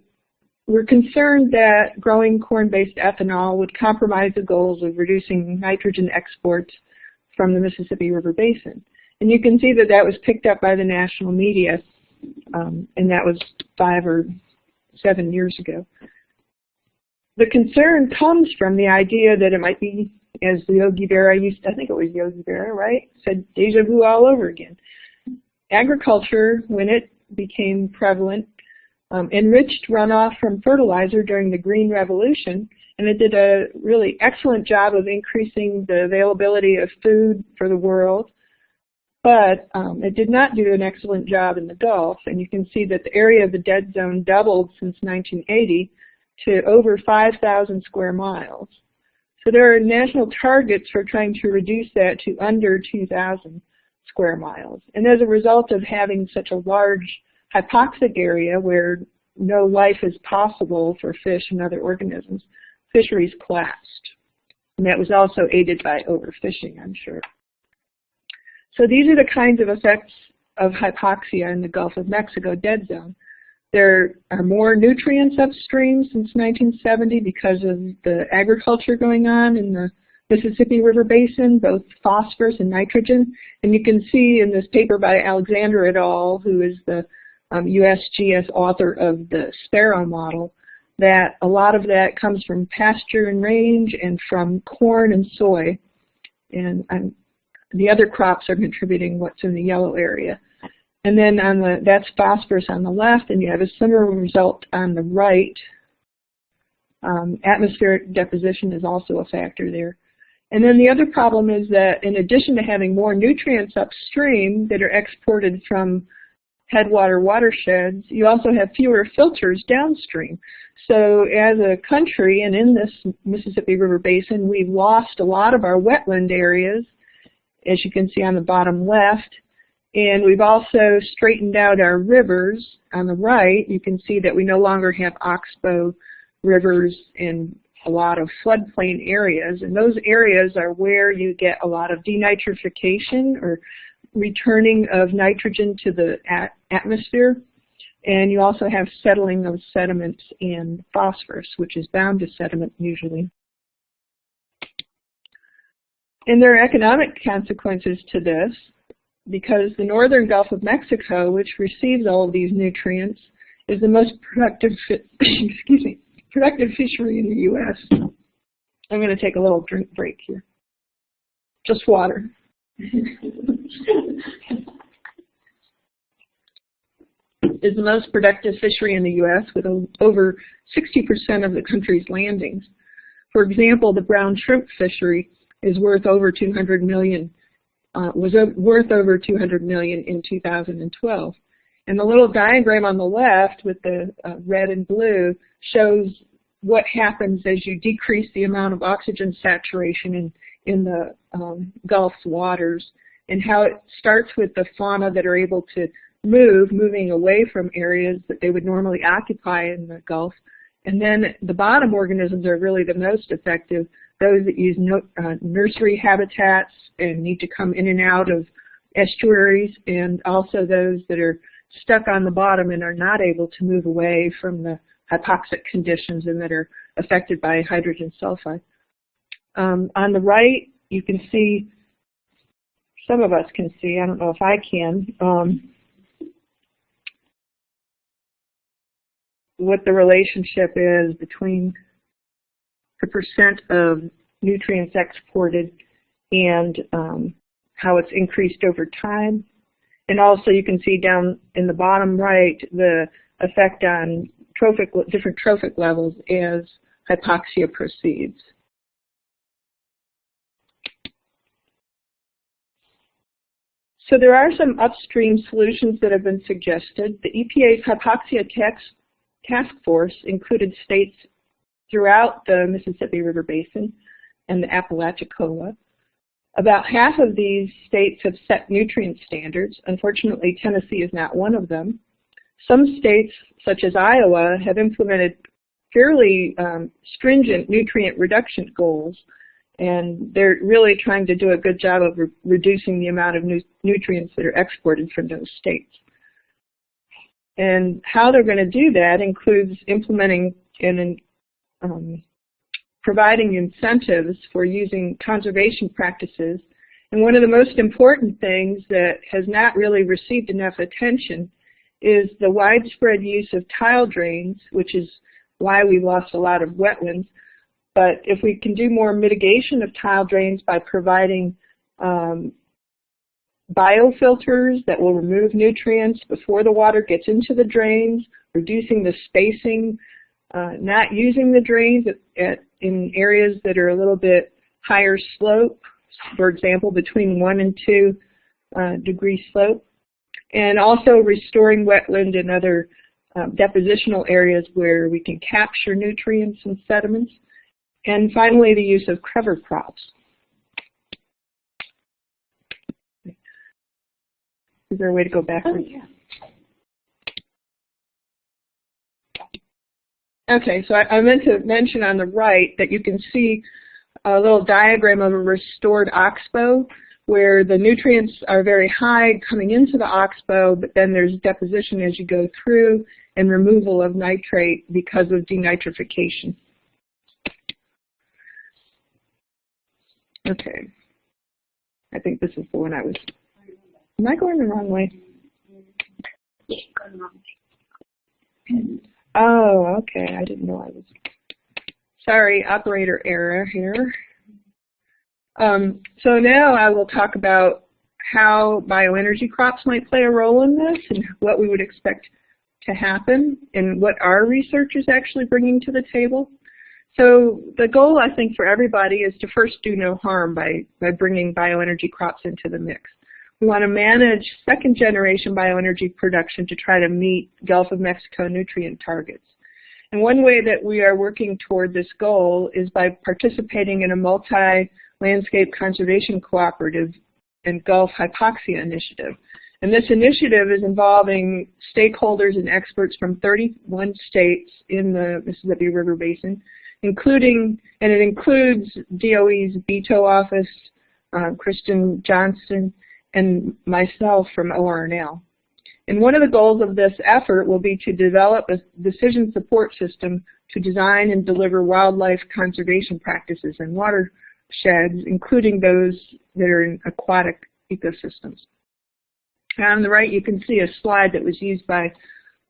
were concerned that growing corn-based ethanol would compromise the goals of reducing nitrogen exports from the Mississippi River Basin. And you can see that that was picked up by the national media, and that was 5 or 7 years ago. The concern comes from the idea that it might be, as Yogi Berra used to, I think it was Yogi Berra, right? Said deja vu all over again. Agriculture, when it became prevalent, enriched runoff from fertilizer during the Green Revolution, and it did a really excellent job of increasing the availability of food for the world. But it did not do an excellent job in the Gulf, and you can see that the area of the dead zone doubled since 1980 to over 5,000 square miles. So there are national targets for trying to reduce that to under 2,000 square miles. And as a result of having such a large hypoxic area where no life is possible for fish and other organisms, fisheries collapsed. And that was also aided by overfishing, I'm sure. So these are the kinds of effects of hypoxia in the Gulf of Mexico dead zone. There are more nutrients upstream since 1970 because of the agriculture going on in the Mississippi River Basin, both phosphorus and nitrogen. And you can see in this paper by Alexander et al., who is the USGS author of the Sparrow model, that a lot of that comes from pasture and range and from corn and soy. and the other crops are contributing what's in the yellow area. And then that's phosphorus on the left, and you have a similar result on the right. Atmospheric deposition is also a factor there. And then the other problem is that in addition to having more nutrients upstream that are exported from headwater watersheds, you also have fewer filters downstream. So as a country, and in this Mississippi River Basin, we've lost a lot of our wetland areas, as you can see on the bottom left, and we've also straightened out our rivers. On the right, you can see that we no longer have oxbow rivers in a lot of floodplain areas, and those areas are where you get a lot of denitrification or returning of nitrogen to the atmosphere, and you also have settling of sediments and phosphorus, which is bound to sediment usually. And there are economic consequences to this, because the northern Gulf of Mexico, which receives all of these nutrients, is the most productive productive fishery in the U.S. I'm going to take a little drink break here. Just water. Is the most productive fishery in the U.S. with over 60% of the country's landings. For example, the brown shrimp fishery is worth over $200 million. Was worth over $200 million in 2012. And the little diagram on the left with the red and blue shows what happens as you decrease the amount of oxygen saturation in the Gulf's waters, and how it starts with the fauna that are able to moving away from areas that they would normally occupy in the Gulf. And then the bottom organisms are really the most effective, those that use nursery habitats and need to come in and out of estuaries, and also those that are stuck on the bottom and are not able to move away from the hypoxic conditions and that are affected by hydrogen sulfide. On the right, you can see, some of us can see, I don't know if I can, what the relationship is between the percent of nutrients exported and how it's increased over time. And also you can see down in the bottom right the effect on different trophic levels as hypoxia proceeds. So there are some upstream solutions that have been suggested. The EPA's hypoxia task force included states throughout the Mississippi River Basin and the Apalachicola. About half of these states have set nutrient standards. Unfortunately, Tennessee is not one of them. Some states, such as Iowa, have implemented fairly stringent nutrient reduction goals, and they're really trying to do a good job of reducing the amount of nutrients that are exported from those states. And how they're going to do that includes implementing and providing incentives for using conservation practices. And one of the most important things that has not really received enough attention is the widespread use of tile drains, which is why we lost a lot of wetlands. But if we can do more mitigation of tile drains by providing biofilters that will remove nutrients before the water gets into the drains, reducing the spacing, not using the drains in areas that are a little bit higher slope, for example, between 1 and 2 degree slope, and also restoring wetland and other depositional areas where we can capture nutrients and sediments, and finally the use of cover crops. Is there a way to go backwards? Oh, yeah. Okay, so I meant to mention on the right that you can see a little diagram of a restored oxbow where the nutrients are very high coming into the oxbow, but then there's deposition as you go through and removal of nitrate because of denitrification. Okay, I think this is the one I was, am I going the wrong way? Yeah, going the wrong way. Oh, okay, I didn't know I was, sorry, operator error here. So now I will talk about how bioenergy crops might play a role in this and what we would expect to happen and what our research is actually bringing to the table. So the goal, I think, for everybody is to first do no harm by bringing bioenergy crops into the mix. We want to manage second-generation bioenergy production to try to meet Gulf of Mexico nutrient targets. And one way that we are working toward this goal is by participating in a multi-landscape conservation cooperative and Gulf Hypoxia initiative. And this initiative is involving stakeholders and experts from 31 states in the Mississippi River Basin, and it includes DOE's Beto office, Kristen Johnston, and myself from ORNL. And one of the goals of this effort will be to develop a decision support system to design and deliver wildlife conservation practices in watersheds, including those that are in aquatic ecosystems. And on the right, you can see a slide that was used by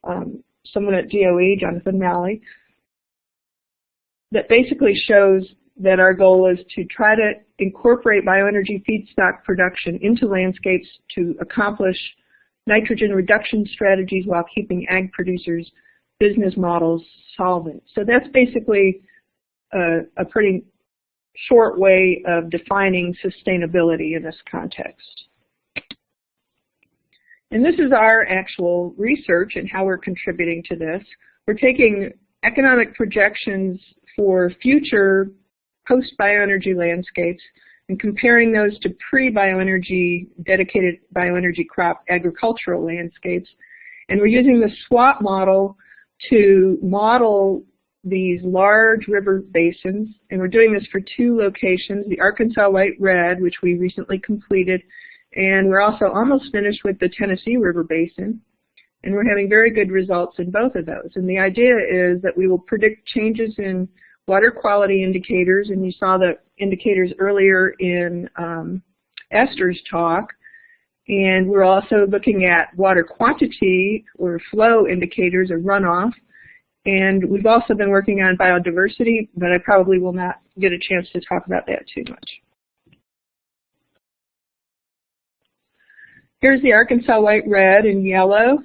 someone at DOE, Jonathan Malley, that basically shows that our goal is to try to incorporate bioenergy feedstock production into landscapes to accomplish nitrogen reduction strategies while keeping ag producers' business models solvent. So that's basically a pretty short way of defining sustainability in this context. And this is our actual research and how we're contributing to this. We're taking economic projections for future post-bioenergy landscapes and comparing those to pre-bioenergy, dedicated bioenergy crop agricultural landscapes. And we're using the SWAT model to model these large river basins. And we're doing this for 2 locations, the Arkansas White Red, which we recently completed, and we're also almost finished with the Tennessee River Basin. And we're having very good results in both of those. And the idea is that we will predict changes in water quality indicators, and you saw the indicators earlier in Esther's talk. And we're also looking at water quantity or flow indicators or runoff. And we've also been working on biodiversity, but I probably will not get a chance to talk about that too much. Here's the Arkansas White Red in yellow.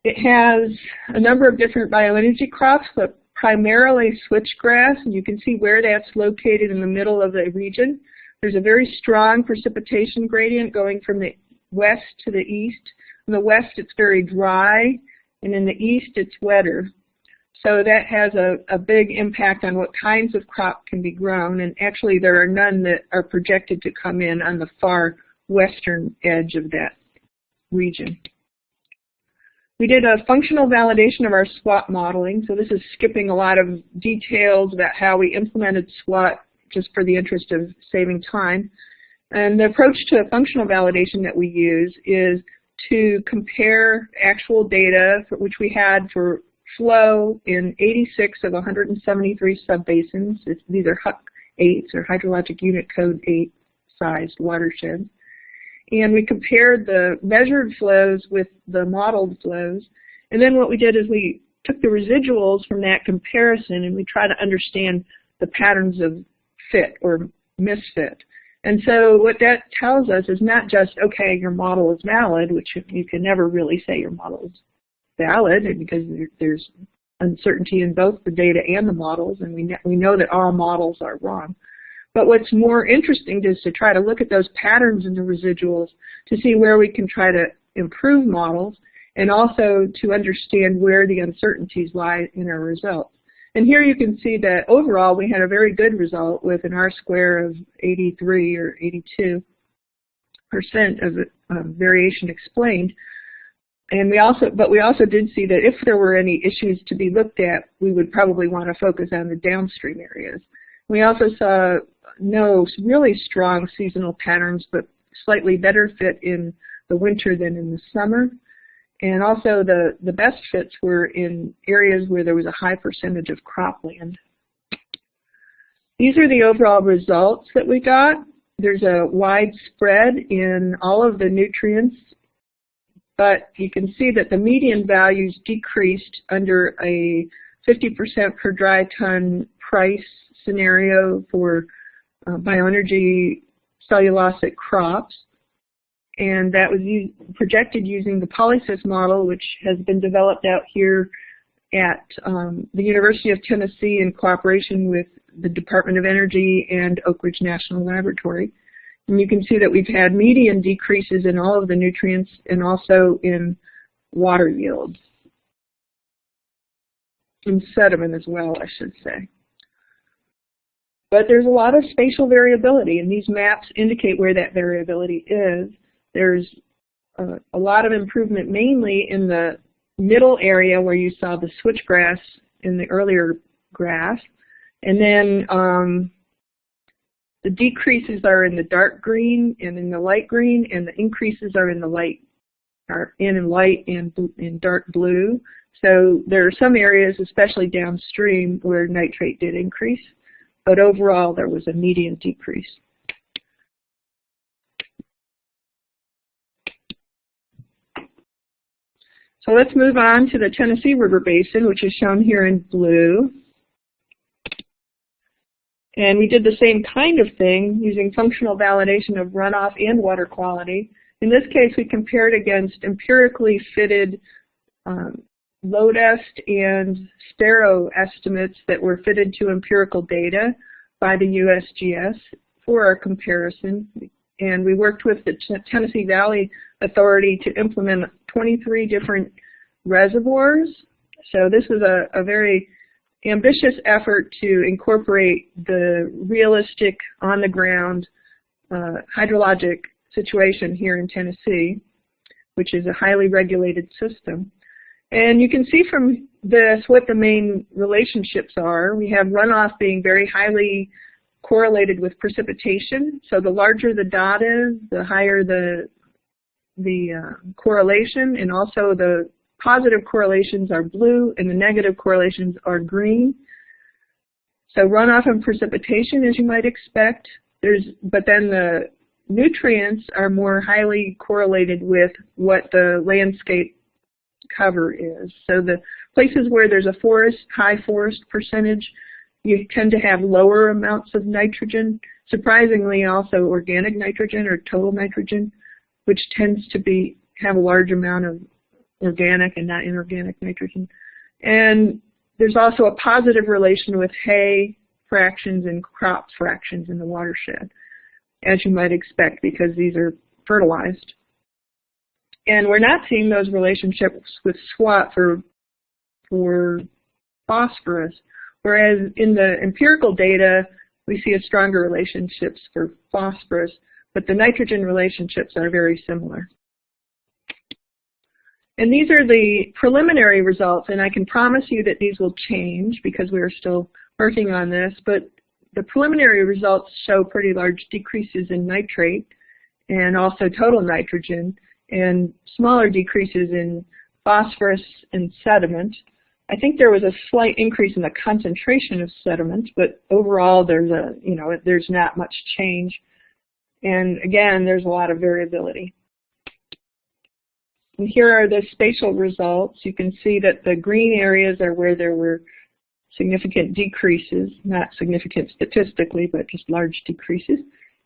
It has a number of different bioenergy crops, but primarily switchgrass, and you can see where that's located in the middle of the region. There's a very strong precipitation gradient going from the west to the east. In the west, it's very dry, and in the east, it's wetter. So that has a big impact on what kinds of crop can be grown, and actually there are none that are projected to come in on the far western edge of that region. We did a functional validation of our SWAT modeling, so this is skipping a lot of details about how we implemented SWAT just for the interest of saving time. And the approach to a functional validation that we use is to compare actual data, which we had for flow in 86 of 173 subbasins. These are HUC 8s, or hydrologic unit code 8 sized watersheds. And we compared the measured flows with the modeled flows. And then what we did is we took the residuals from that comparison and we tried to understand the patterns of fit or misfit. And so what that tells us is not just, okay, your model is valid, which you can never really say your model is valid because there's uncertainty in both the data and the models, and we know that all models are wrong. But what's more interesting is to try to look at those patterns in the residuals to see where we can try to improve models and also to understand where the uncertainties lie in our results. And here you can see that overall we had a very good result with an R-square of 83 or 82% of variation explained. And we also did see that if there were any issues to be looked at, we would probably want to focus on the downstream areas. We also saw no really strong seasonal patterns, but slightly better fit in the winter than in the summer. And also the best fits were in areas where there was a high percentage of cropland. These are the overall results that we got. There's a wide spread in all of the nutrients, but you can see that the median values decreased under a 50% per dry ton price scenario for bioenergy cellulosic crops. And that was projected using the Polysys model, which has been developed out here at the University of Tennessee in cooperation with the Department of Energy and Oak Ridge National Laboratory. And you can see that we've had median decreases in all of the nutrients and also in water yields. In sediment as well, I should say. But there's a lot of spatial variability, and these maps indicate where that variability is. There's a lot of improvement mainly in the middle area where you saw the switchgrass in the earlier graph. And then the decreases are in the dark green and in the light green, and the increases are in the light and in dark blue. So there are some areas, especially downstream, where nitrate did increase, but overall there was a median decrease. So let's move on to the Tennessee River Basin, which is shown here in blue. And we did the same kind of thing using functional validation of runoff and water quality. In this case, we compared against empirically fitted LODEST and SPARROW estimates that were fitted to empirical data by the USGS for our comparison. And we worked with the Tennessee Valley Authority to implement 23 different reservoirs. So this was a very ambitious effort to incorporate the realistic, on-the-ground hydrologic situation here in Tennessee, which is a highly regulated system. And you can see from this what the main relationships are. We have runoff being very highly correlated with precipitation. So the larger the dot is, the higher the correlation, and also the positive correlations are blue and the negative correlations are green. So runoff and precipitation, as you might expect, but then the nutrients are more highly correlated with what the landscape cover is. So the places where there's a high forest percentage, you tend to have lower amounts of nitrogen. Surprisingly, also organic nitrogen or total nitrogen, which tends to have a large amount of organic and not inorganic nitrogen. And there's also a positive relation with hay fractions and crop fractions in the watershed, as you might expect, because these are fertilized. And we're not seeing those relationships with SWAT for phosphorus, whereas in the empirical data, we see a stronger relationships for phosphorus, but the nitrogen relationships are very similar. And these are the preliminary results, and I can promise you that these will change because we are still working on this, but the preliminary results show pretty large decreases in nitrate and also total nitrogen, and smaller decreases in phosphorus and sediment. I think there was a slight increase in the concentration of sediment, but overall there's not much change. And again, there's a lot of variability. And here are the spatial results. You can see that the green areas are where there were significant decreases, not significant statistically, but just large decreases.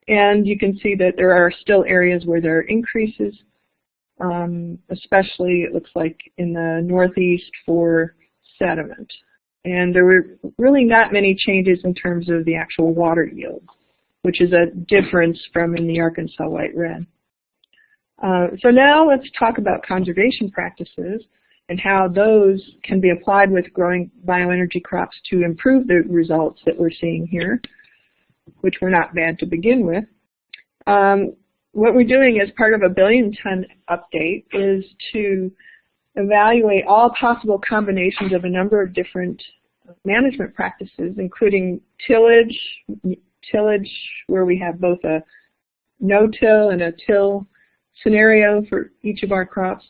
And you can see that there are still areas where there are increases, especially it looks like in the northeast for sediment. And there were really not many changes in terms of the actual water yield, which is a difference from in the Arkansas white red. So now let's talk about conservation practices and how those can be applied with growing bioenergy crops to improve the results that we're seeing here, which were not bad to begin with. What we're doing as part of a billion-ton update is to evaluate all possible combinations of a number of different management practices, including tillage where we have both a no-till and a till scenario for each of our crops,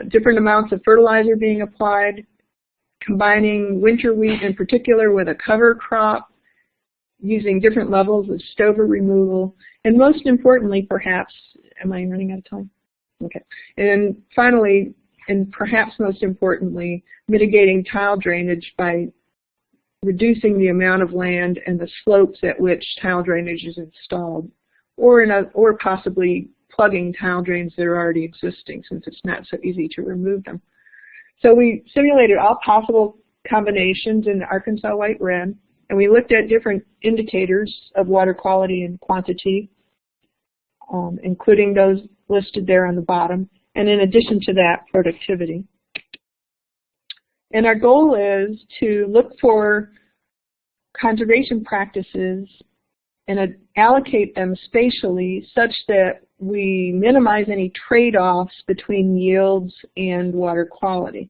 different amounts of fertilizer being applied, combining winter wheat in particular with a cover crop, using different levels of stover removal, and most importantly, perhaps, am I running out of time? Okay. And finally, and perhaps most importantly, mitigating tile drainage by reducing the amount of land and the slopes at which tile drainage is installed, or possibly plugging tile drains that are already existing, since it's not so easy to remove them. So we simulated all possible combinations in the Arkansas White Red, and we looked at different indicators of water quality and quantity, including those listed there on the bottom, and in addition to that, productivity. And our goal is to look for conservation practices and allocate them spatially such that we minimize any trade-offs between yields and water quality.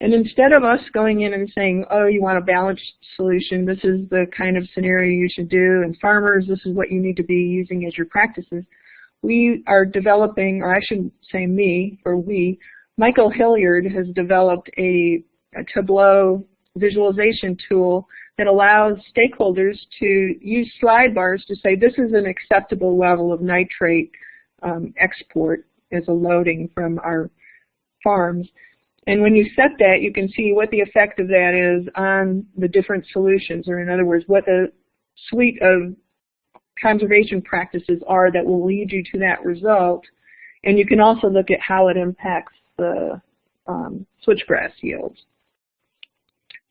And instead of us going in and saying, oh, you want a balanced solution, this is the kind of scenario you should do, and farmers, this is what you need to be using as your practices, we are developing, or I shouldn't say me, or we, Michael Hilliard has developed a Tableau visualization tool that allows stakeholders to use slide bars to say this is an acceptable level of nitrate export as a loading from our farms. And when you set that, you can see what the effect of that is on the different solutions, or in other words, what the suite of conservation practices are that will lead you to that result. And you can also look at how it impacts the switchgrass yields.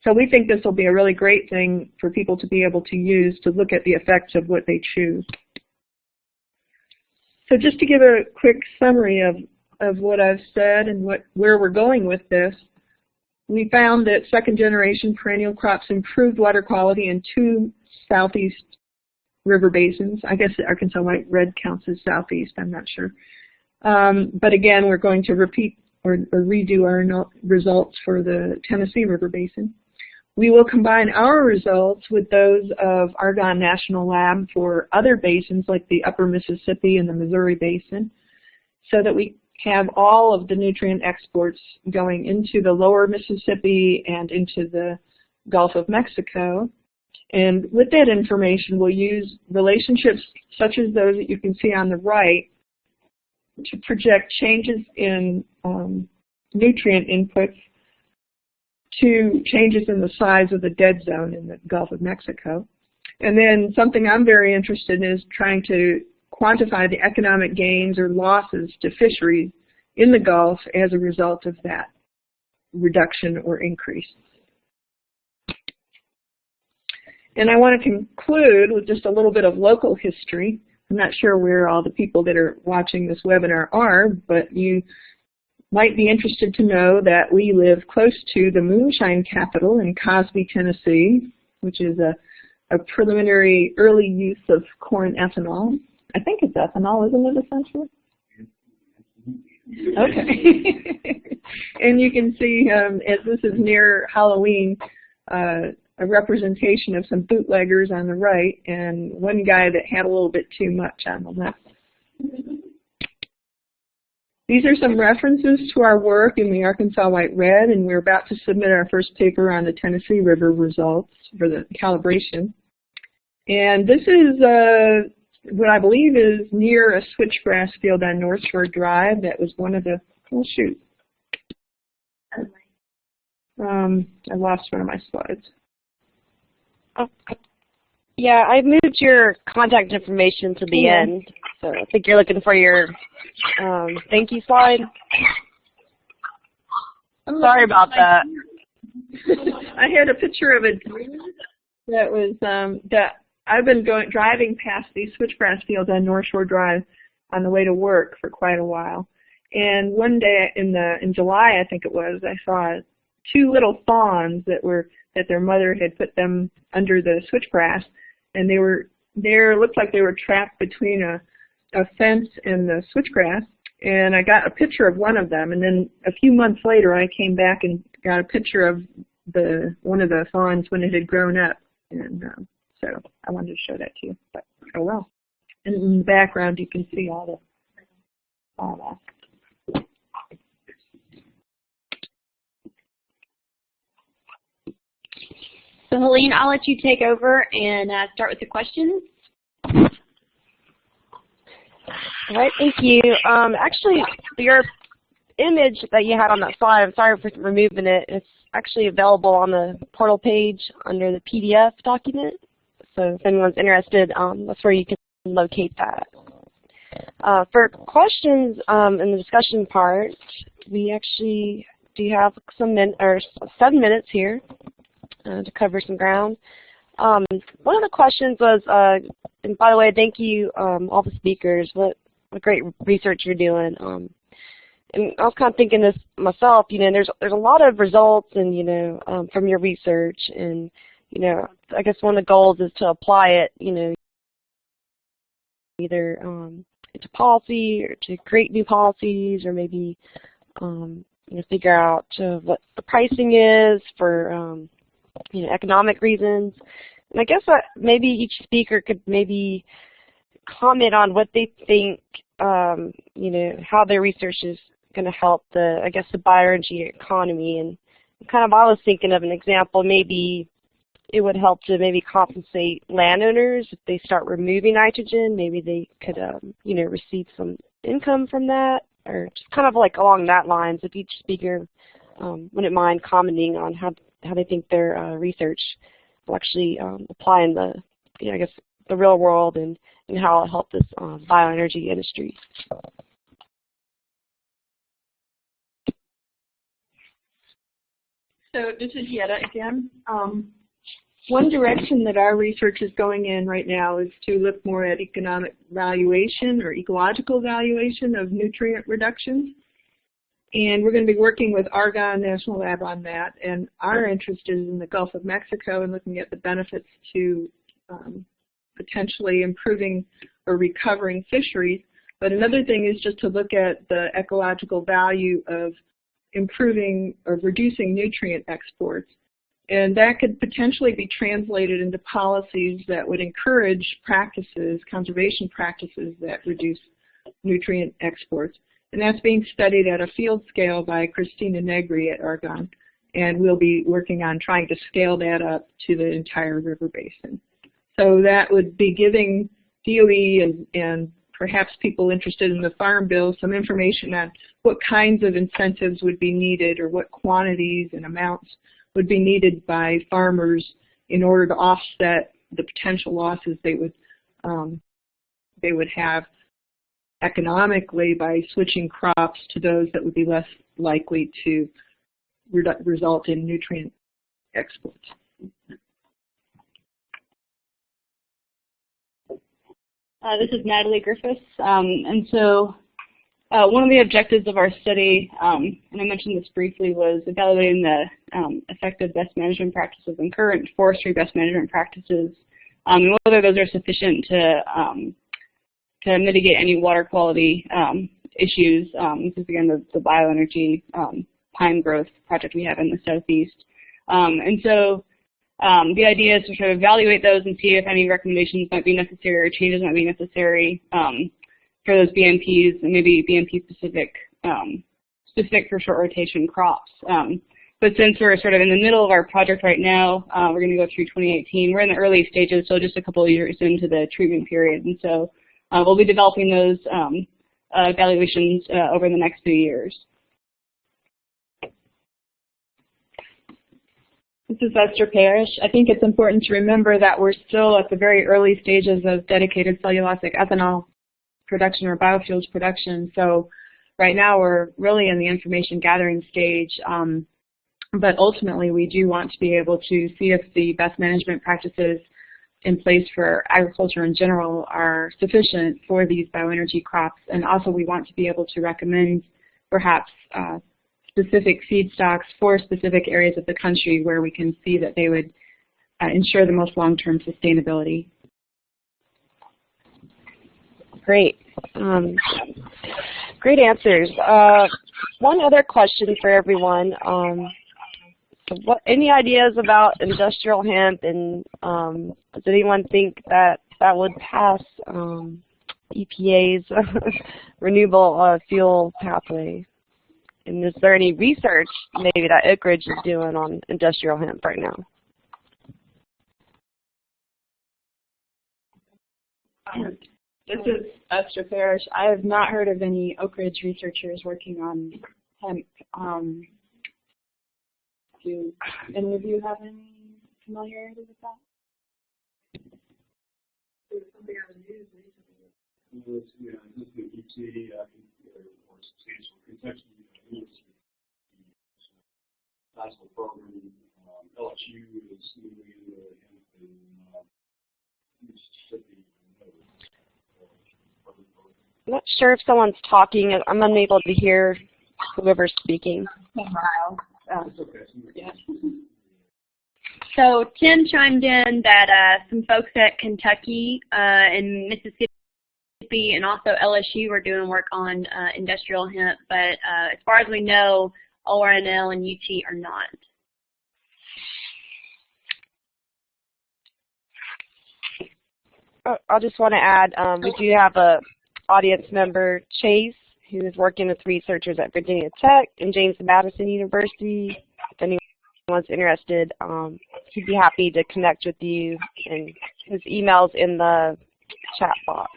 So we think this will be a really great thing for people to be able to use to look at the effects of what they choose. So just to give a quick summary of what I've said and where we're going with this, we found that second-generation perennial crops improved water quality in 2 southeast river basins. I guess the Arkansas White Red counts as southeast, I'm not sure. But again, we're going to repeat or redo our results for the Tennessee River Basin. We will combine our results with those of Argonne National Lab for other basins like the Upper Mississippi and the Missouri Basin, so that we have all of the nutrient exports going into the lower Mississippi and into the Gulf of Mexico. And with that information, we'll use relationships such as those that you can see on the right to project changes in nutrient inputs to changes in the size of the dead zone in the Gulf of Mexico. And then something I'm very interested in is trying to quantify the economic gains or losses to fisheries in the Gulf as a result of that reduction or increase. And I want to conclude with just a little bit of local history. I'm not sure where all the people that are watching this webinar are, but you might be interested to know that we live close to the moonshine capital in Cosby, Tennessee, which is a preliminary early use of corn ethanol. I think it's ethanol, isn't it, essentially? Okay. And you can see, as this is near Halloween, a representation of some bootleggers on the right and one guy that had a little bit too much on the left. These are some references to our work in the Arkansas White Red, and we're about to submit our first paper on the Tennessee River results for the calibration. And this is what I believe is near a switchgrass field on North Shore Drive. That was one of the, oh shoot. I lost one of my slides. Oh, yeah, I moved your contact information to the end, so I think you're looking for your thank you slide. Sorry about that. I had a picture of a deer that was that I've been driving past these switchgrass fields on North Shore Drive on the way to work for quite a while, and one day in July, I think it was, I saw 2 little fawns that their mother had put them under the switchgrass, and they were there. Looked like they were trapped between a fence and the switchgrass. And I got a picture of one of them, and then a few months later, I came back and got a picture of one of the fawns when it had grown up. And so I wanted to show that to you. But oh well. And in the background, you can see all that. So Helene, I'll let you take over and start with the questions. All right, thank you. Actually, image that you had on that slide, I'm sorry for removing it. It's actually available on the portal page under the PDF document. So if anyone's interested, that's where you can locate that. For questions in the discussion part, we actually do have 7 minutes here to cover some ground. One of the questions was, and by the way, thank you all the speakers. What great research you're doing. And I was kind of thinking this myself. You know, there's a lot of results, and from your research, and I guess one of the goals is to apply it. Either into policy or to create new policies, or maybe figure out what the pricing is for economic reasons. And I guess maybe each speaker could maybe comment on what they think, how their research is going to help the bioenergy economy. And kind of, I was thinking of an example. Maybe it would help to maybe compensate landowners if they start removing nitrogen. Maybe they could, receive some income from that, or just kind of like along that lines. If each speaker wouldn't mind commenting on how they think their research will actually apply in the, the real world, and how it'll help this bioenergy industry. So this is Yetta again. One direction that our research is going in right now is to look more at economic valuation or ecological valuation of nutrient reductions. And we're going to be working with Argonne National Lab on that. And our interest is in the Gulf of Mexico and looking at the benefits to potentially improving or recovering fisheries. But another thing is just to look at the ecological value of improving or reducing nutrient exports. And that could potentially be translated into policies that would encourage practices, conservation practices that reduce nutrient exports. And that's being studied at a field scale by Christina Negri at Argonne. And we'll be working on trying to scale that up to the entire river basin. So that would be giving DOE and perhaps people interested in the Farm Bill some information on what kinds of incentives would be needed, or what quantities and amounts would be needed by farmers in order to offset the potential losses they would have economically by switching crops to those that would be less likely to result in nutrient exports. This is Natalie Griffith, and so one of the objectives of our study, and I mentioned this briefly, was evaluating the effective best management practices and current forestry best management practices, and whether those are sufficient to mitigate any water quality issues. This is again the bioenergy pine growth project we have in the southeast, and so the idea is to sort of evaluate those and see if any recommendations might be necessary or changes might be necessary for those BMPs, and maybe BMP specific for short rotation crops. But since we're sort of in the middle of our project right now, we're going to go through 2018. We're in the early stages, so just a couple of years into the treatment period, and so we'll be developing those evaluations over the next few years. This is Esther Parrish. I think it's important to remember that we're still at the very early stages of dedicated cellulosic ethanol production or biofuels production. So right now we're really in the information gathering stage, but ultimately we do want to be able to see if the best management practices in place for agriculture in general are sufficient for these bioenergy crops. And also we want to be able to recommend perhaps specific feedstocks for specific areas of the country where we can see that they would ensure the most long-term sustainability. Great. Great answers. One other question for everyone. Any ideas about industrial hemp, and does anyone think that would pass EPA's renewable fuel pathway? And is there any research maybe that Oak Ridge is doing on industrial hemp right now? This is Esther Parrish. I have not heard of any Oak Ridge researchers working on hemp. Do any of you have any familiarity with that? There was something on the news recently. Yeah, this is the UT, or Spatial, Kentucky University. National program. LSU is moving into hemp in Mississippi. I'm not sure if someone's talking. I'm unable to hear whoever's speaking. Yeah. So Tim chimed in that some folks at Kentucky and Mississippi and also LSU are doing work on industrial hemp, but as far as we know, ORNL and UT are not. I just want to add, we do have a audience member, Chase, who is working with researchers at Virginia Tech and James Madison University. If anyone's interested, he'd be happy to connect with you, and his email's in the chat box.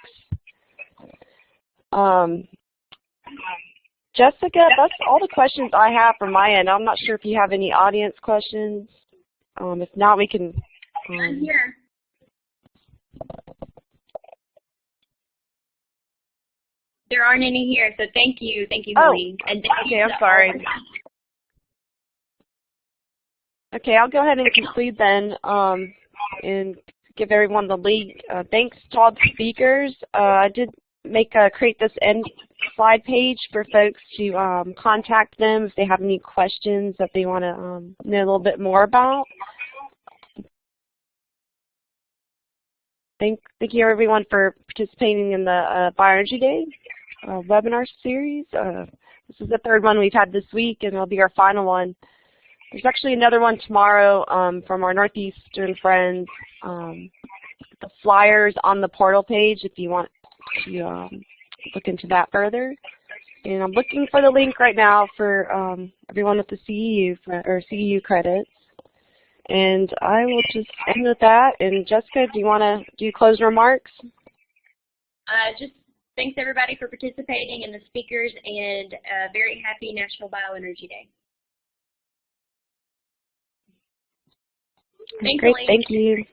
Jessica, that's all the questions I have from my end. I'm not sure if you have any audience questions. If not, we can. I'm here. There aren't any here, so thank you, Helene. And okay, I'm sorry. Okay, I'll go ahead and conclude then, and give everyone the link. Thanks to all the speakers. I did create this end slide page for folks to contact them if they have any questions that they want to know a little bit more about. Thank you everyone for participating in the Bioenergy Day webinar series. This is the third one we've had this week, and it'll be our final one. There's actually another one tomorrow from our northeastern friends. The flyers on the portal page if you want to look into that further. And I'm looking for the link right now for everyone with the CEU credits. And I will just end with that. And Jessica, do you want to do closing remarks? Just thanks everybody for participating and the speakers, and very happy National Bioenergy Day. Thanks, great, thank you.